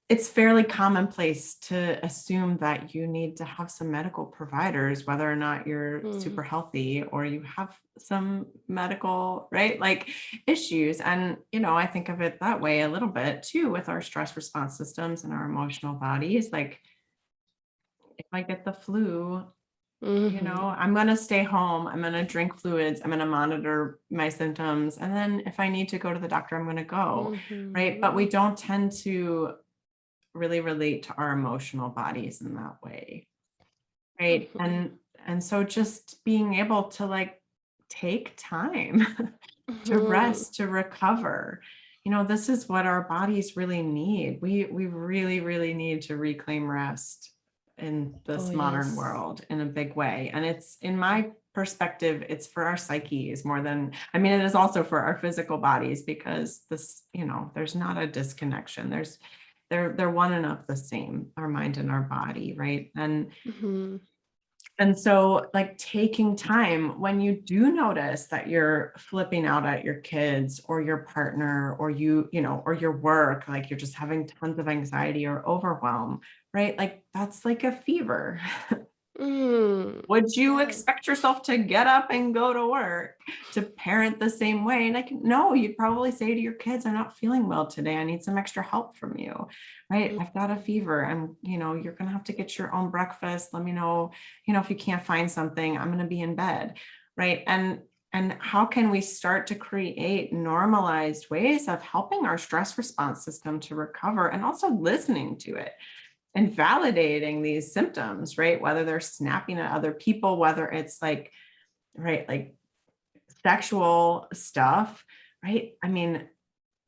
it's fairly commonplace to assume that you need to have some medical providers, whether or not you're Mm. super healthy or you have some medical, right? Like issues. And, I think of it that way a little bit too with our stress response systems and our emotional bodies. Like if I get the flu, Mhm. I'm going to stay home. I'm going to drink fluids. I'm going to monitor my symptoms. And then if I need to go to the doctor, I'm going to go. Right. But we Mhm. don't tend to really relate to our emotional bodies in that way. Right. Mhm. And so just being able to like take time to Mhm. rest, to recover. This is what our bodies really need. We really, really need to reclaim rest in Oh, this modern yes. world in a big way. And it's, in my perspective, it's for our psyches more than, I mean, it is also for our physical bodies, because this, there's not a disconnection. They're one and of the same, our mind and our body, right? Mhm. And so, like, taking time when you do notice that you're flipping out at your kids or your partner, or or your work, like you're just having tons of anxiety or overwhelm, right? Like, that's like a fever. Mm. Would you Yeah. expect yourself to get up and go to work, to parent the same way? And no, you'd probably say to your kids, I'm not feeling well today. I need some extra help from you, right? I've got a fever, and, you're going to have to get your own breakfast. Let me know, if you can't find something, I'm going to be in bed. Right. And how can we start to create normalized ways of helping our stress response system to recover, and also listening to it and validating these symptoms, right? Whether they're snapping at other people, whether it's like, right, like sexual stuff, right? I mean,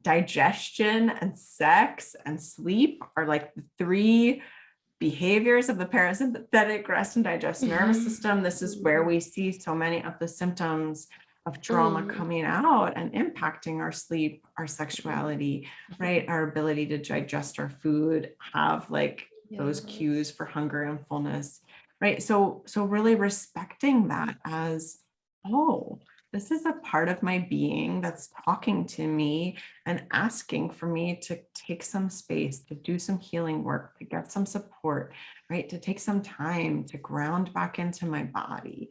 digestion and sex and sleep are like the three behaviors of the parasympathetic rest and digest nervous system. This is where Mhm. we see so many of the symptoms of trauma Mm. coming out and impacting our sleep, our sexuality, right? Our ability to digest our food, have like those cues Yes. for hunger and fullness, right? So really respecting that as, oh, this is a part of my being that's talking to me and asking for me to take some space, to do some healing work, to get some support, right? To take some time to ground back into my body.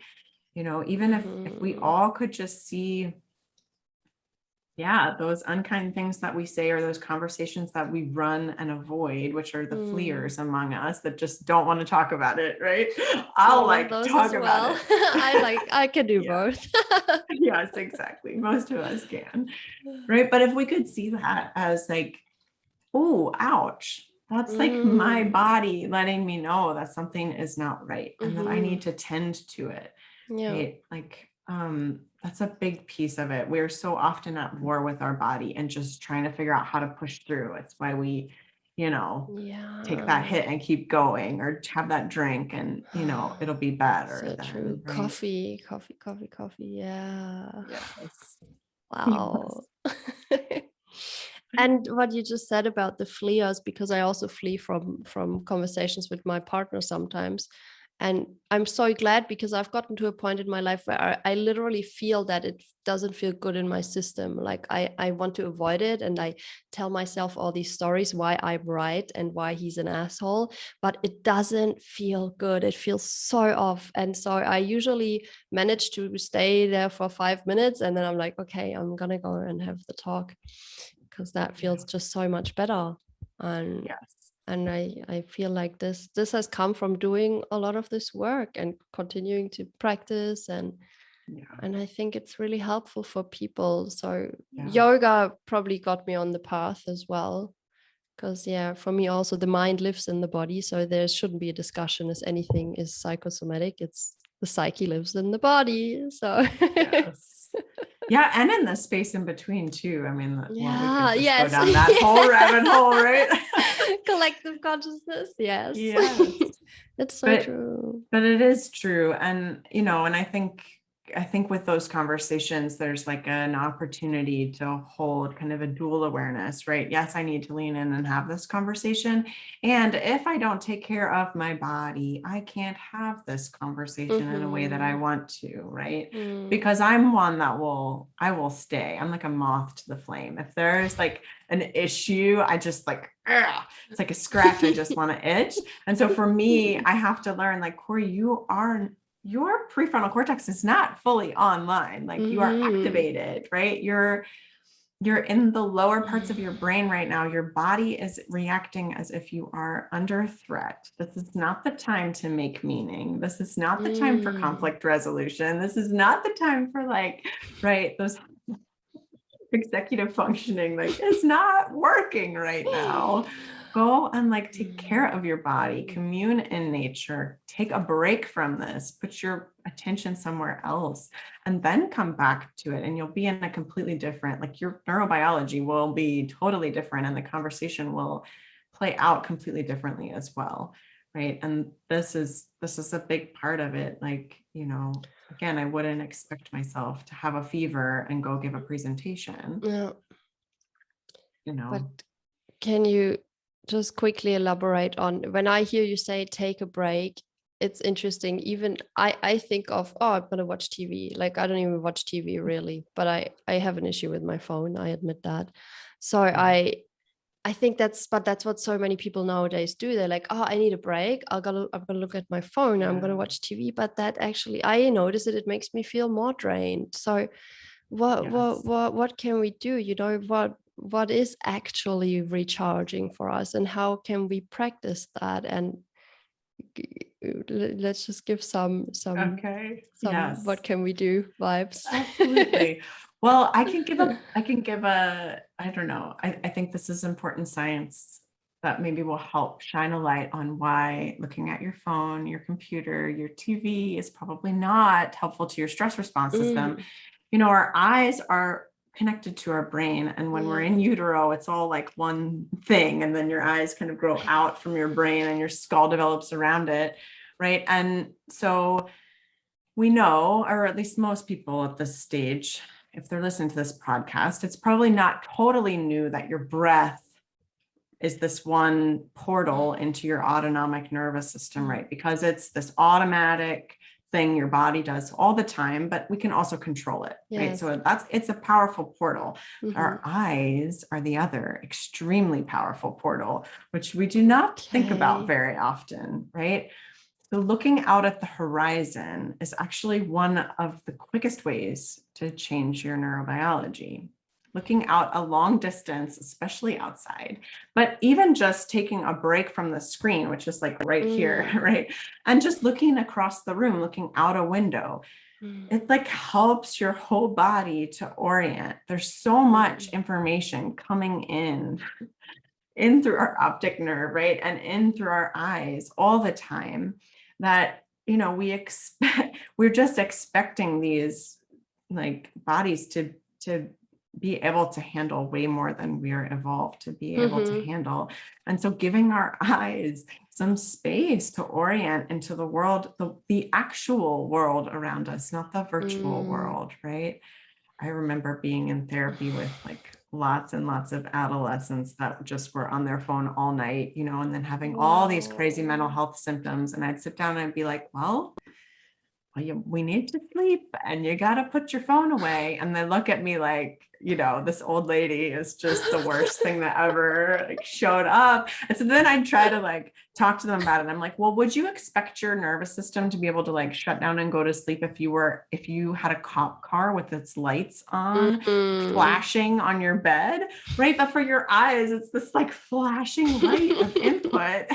Even if we Mhm. all could just see Yeah, those unkind things that we say, or those conversations that we run and avoid, which are the fleers among us that just don't want to talk about it, right? I'll One of like those talk as about well. it. I can do Yeah. both. Yes, exactly. Most of us can. Right. But if we could see that as like, oh, ouch, that's like my Mm, body letting me know that something is not right and that I mm-hmm. need to tend to it. Yeah. Right. Like, that's a big piece of it. We're so often at war with our body and just trying to figure out how to push through. It's why we, take that Yeah. hit and keep going, or have that drink and, it'll be better So true. then. Right. Coffee, coffee, coffee, coffee. Yeah. Yes. Wow. Yes. And what you just said about the fleers, because I also flee from conversations with my partner sometimes. And I'm so glad, because I've gotten to a point in my life where I literally feel that it doesn't feel good in my system. Like I want to avoid it, and I tell myself all these stories why I'm right and why he's an asshole, but it doesn't feel good. It feels so off. And so I usually manage to stay there for 5 minutes, and then I'm like, okay, I'm gonna go and have the talk, because that Yeah. feels just so much better. And Yes. I feel like this has come from doing a lot of this work and continuing to practice, Yeah. and I think it's really helpful for people. So Yeah. yoga probably got me on the path as well, because yeah, for me also, the mind lives in the body, so there shouldn't be a discussion as anything is psychosomatic. It's the psyche lives in the body. So Yes. Yeah. And in the space in between too. I mean, well, we could yeah, just go yes. down that whole rabbit hole, right? Collective consciousness, yes. Yes. It's so But true. But it is true. And, and I think with those conversations, there's like an opportunity to hold kind of a dual awareness, right? Yes, I need to lean in and have this conversation. And if I don't take care of my body, I can't have this conversation in a way that I Mm-hmm. want to, right? Mm. Because I'm one I will stay. I'm like a moth to the flame. If there's like an issue, I just like, ugh, it's like a scratch. I just want to itch. And so for me, I have to learn, like, Cory, your prefrontal cortex is not fully online. Like, you are Mm-hmm. activated, right? You're in the lower parts of your brain right now. Your body is reacting as if you are under threat. This is not the time to make meaning. This is not the time for Mm. conflict resolution. This is not the time for like, right, those executive functioning. Like, it's not working right now. Go and like take care of your body, commune in nature, take a break from this, put your attention somewhere else, and then come back to it. And you'll be in a completely different, like, your neurobiology will be totally different, and the conversation will play out completely differently as well. Right. And this is a big part of it. Like, again, I wouldn't expect myself to have a fever and go give a presentation, Yeah. you But know. can you just quickly elaborate on, when I hear you say take a break, it's interesting. Even I think of, oh, I'm gonna watch TV. Like, I don't even watch TV really, but I have an issue with my phone. I admit that. So Yeah. I think that's what so many people nowadays do. They're like, oh, I need a break. I'm gonna look at my phone. I'm Yeah. gonna watch TV. But that actually, I notice it makes me feel more drained. So Yes. what can we do? What is actually recharging for us, and how can we practice that? And let's just give Okay. some Yes. what can we do vibes. Absolutely. Well, I can give a, I don't know. I think this is important science that maybe will help shine a light on why looking at your phone, your computer, your TV is probably not helpful to your stress response system. Mm, Our eyes are connected to our brain. And when we're yeah. in utero, it's all like one thing. And then your eyes kind of grow out from your brain and your skull develops around it. Right. And so we know, or at least most people at this stage, if they're listening to this podcast, it's probably not totally new that your breath is this one portal into your autonomic nervous system, right? Because it's this automatic thing your body does all the time, but we can also control it, right? Yes. So it's a powerful portal. Mm-hmm. Our eyes are the other extremely powerful portal, which we do not think about Okay. very often, right? So looking out at the horizon is actually one of the quickest ways to change your neurobiology. looking out a long distance, especially outside, but even just taking a break from the screen, which is like right here, right? And just looking across the room, looking out a window, it like helps your whole body to orient. There's so much information coming in through our optic nerve, right? And in through our eyes all the time that, we're just expecting these like bodies to be able to handle way more than we're evolved to be able to handle. And so giving our eyes some space to orient into the world, the actual world around us, not the virtual world, right? I remember being in therapy with like lots and lots of adolescents that just were on their phone all night, and then having all these crazy mental health symptoms. And I'd sit down and I'd be like, well, we need to sleep and you got to put your phone away. And they look at me like, this old lady is just the worst thing that ever like showed up. And so then I'd try to like talk to them about it. And I'm like, well, would you expect your nervous system to be able to like shut down and go to sleep if you had a cop car with its lights on flashing on your bed, right? But for your eyes, it's this like flashing light of input.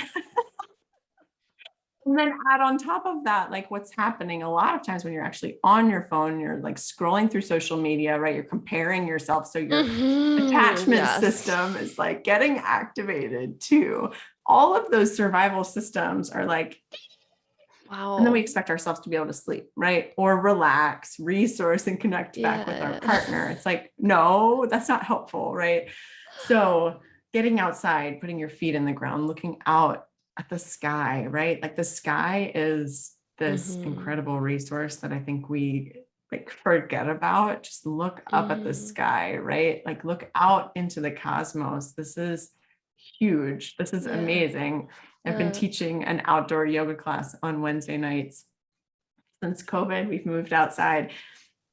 And then add on top of that, like what's happening a lot of times when you're actually on your phone, you're like scrolling through social media, right? You're comparing yourself. So your attachment system is like getting activated too. All of those survival systems are like, wow. And then we expect ourselves to be able to sleep, right? Or relax, resource, and connect back with our partner. It's like, no, that's not helpful, right? So getting outside, putting your feet in the ground, looking out at the sky, right? Like the sky is this incredible resource that I think we like forget about. Just look up at the sky, right? Like look out into the cosmos. This is huge. This is amazing. I've been teaching an outdoor yoga class on Wednesday nights since COVID. We've moved outside.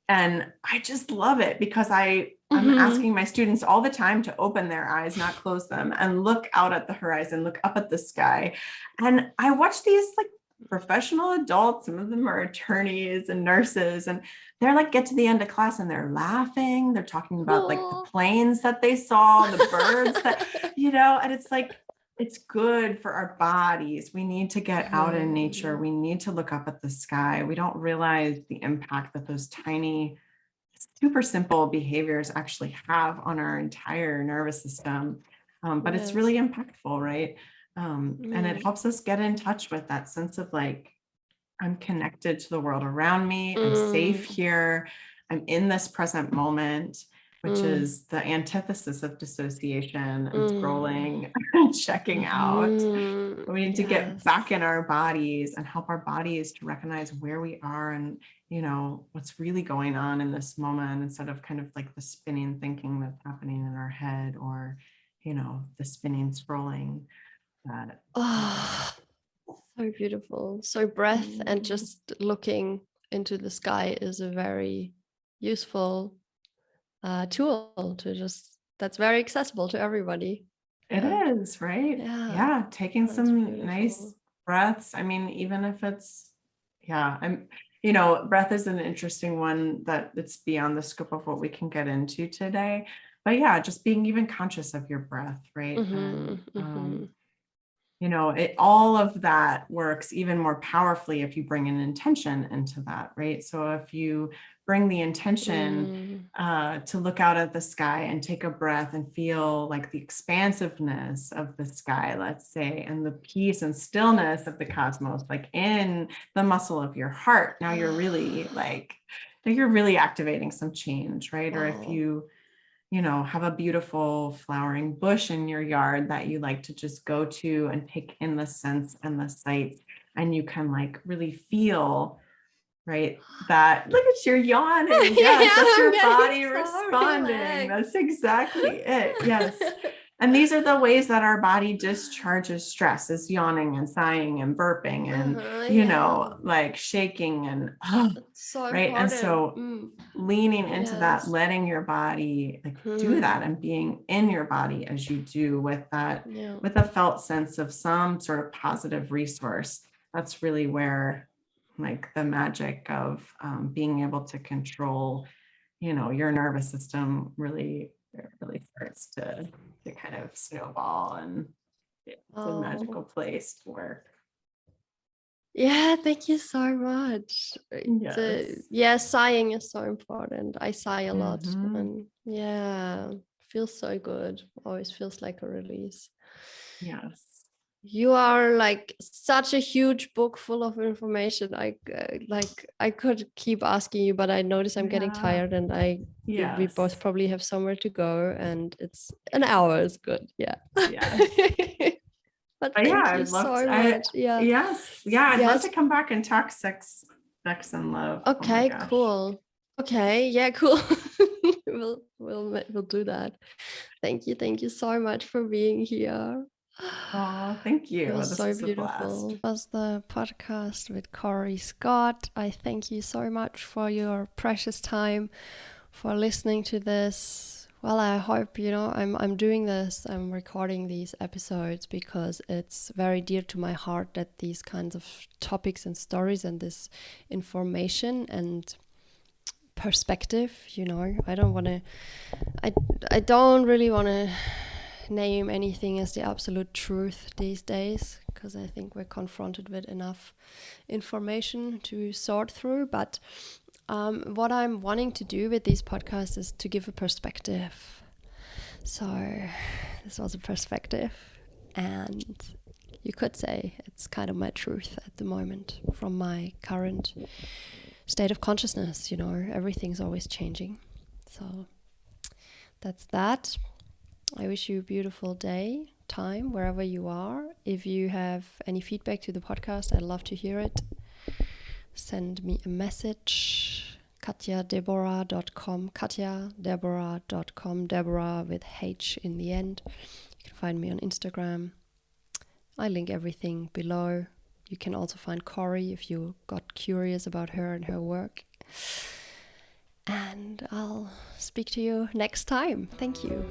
And I just love it because I'm asking my students all the time to open their eyes, not close them, and look out at the horizon, look up at the sky. And I watch these like professional adults, some of them are attorneys and nurses, and they're like, get to the end of class and they're laughing. They're talking about like the planes that they saw, the birds that, and it's like, it's good for our bodies. We need to get out in nature. We need to look up at the sky. We don't realize the impact that those tiny, super simple behaviors actually have on our entire nervous system. But it's really impactful, right? And it helps us get in touch with that sense of like, I'm connected to the world around me. I'm safe here. I'm in this present moment, which is the antithesis of dissociation and scrolling and checking out. We need to get back in our bodies and help our bodies to recognize where we are and, what's really going on in this moment instead of kind of like the spinning thinking that's happening in our head or, the spinning scrolling that. So beautiful. So breath and just looking into the sky is a very useful tool that's very accessible to everybody. It is, right? Yeah. Taking some nice breaths. I mean, even if it's, breath is an interesting one that it's beyond the scope of what we can get into today. But just being even conscious of your breath, right? And, all of that works even more powerfully if you bring an intention into that, right? So if you bring the intention to look out at the sky and take a breath and feel like the expansiveness of the sky, let's say, and the peace and stillness of the cosmos, like in the muscle of your heart, now you're really activating some change, right? Or if you have a beautiful flowering bush in your yard that you like to just go to and take in the sense and the sight, and you can like really feel, right? That look at your yawning. Yes, that's your body responding. That's exactly it. Yes. And these are the ways that our body discharges stress is yawning and sighing and burping and, like shaking and, so right. important. And so leaning into that, letting your body like do that and being in your body as you do with that, with a felt sense of some sort of positive resource. That's really where like the magic of being able to control your nervous system really starts to kind of snowball, and it's a magical place to work. Yeah, thank you so much. Yes. Sighing is so important. I sigh a lot, Mm-hmm. and yeah, feels so good. Always feels like a release. Yes. You are like such a huge book full of information. I could keep asking you, but I notice I'm getting tired, and we both probably have somewhere to go, and it's an hour is good. Yeah. Yes. But thank you so much. Yes. Yeah. I'd love Yes. to come back and talk sex and love. Okay, Oh my gosh. cool. Okay, yeah, cool. We'll do that. Thank you so much for being here. Oh, thank you. It was This so was a blast. beautiful. That was the podcast with Cory Scott. I thank you so much for your precious time, for listening to this. Well, I hope, I'm doing this, I'm recording these episodes because it's very dear to my heart that these kinds of topics and stories and this information and perspective, I don't really want to name anything as the absolute truth these days, because I think we're confronted with enough information to sort through. But what I'm wanting to do with these podcasts is to give a perspective. So this was a perspective, and you could say it's kind of my truth at the moment from my current state of consciousness. Everything's always changing. So that's that. I wish you a beautiful day, time, wherever you are. If you have any feedback to the podcast, I'd love to hear it. Send me a message. KatjaDeborah.com, KatjaDeborah.com, Deborah with H in the end. You can find me on Instagram. I link everything below. You can also find Cory if you got curious about her and her work. And I'll speak to you next time. Thank you.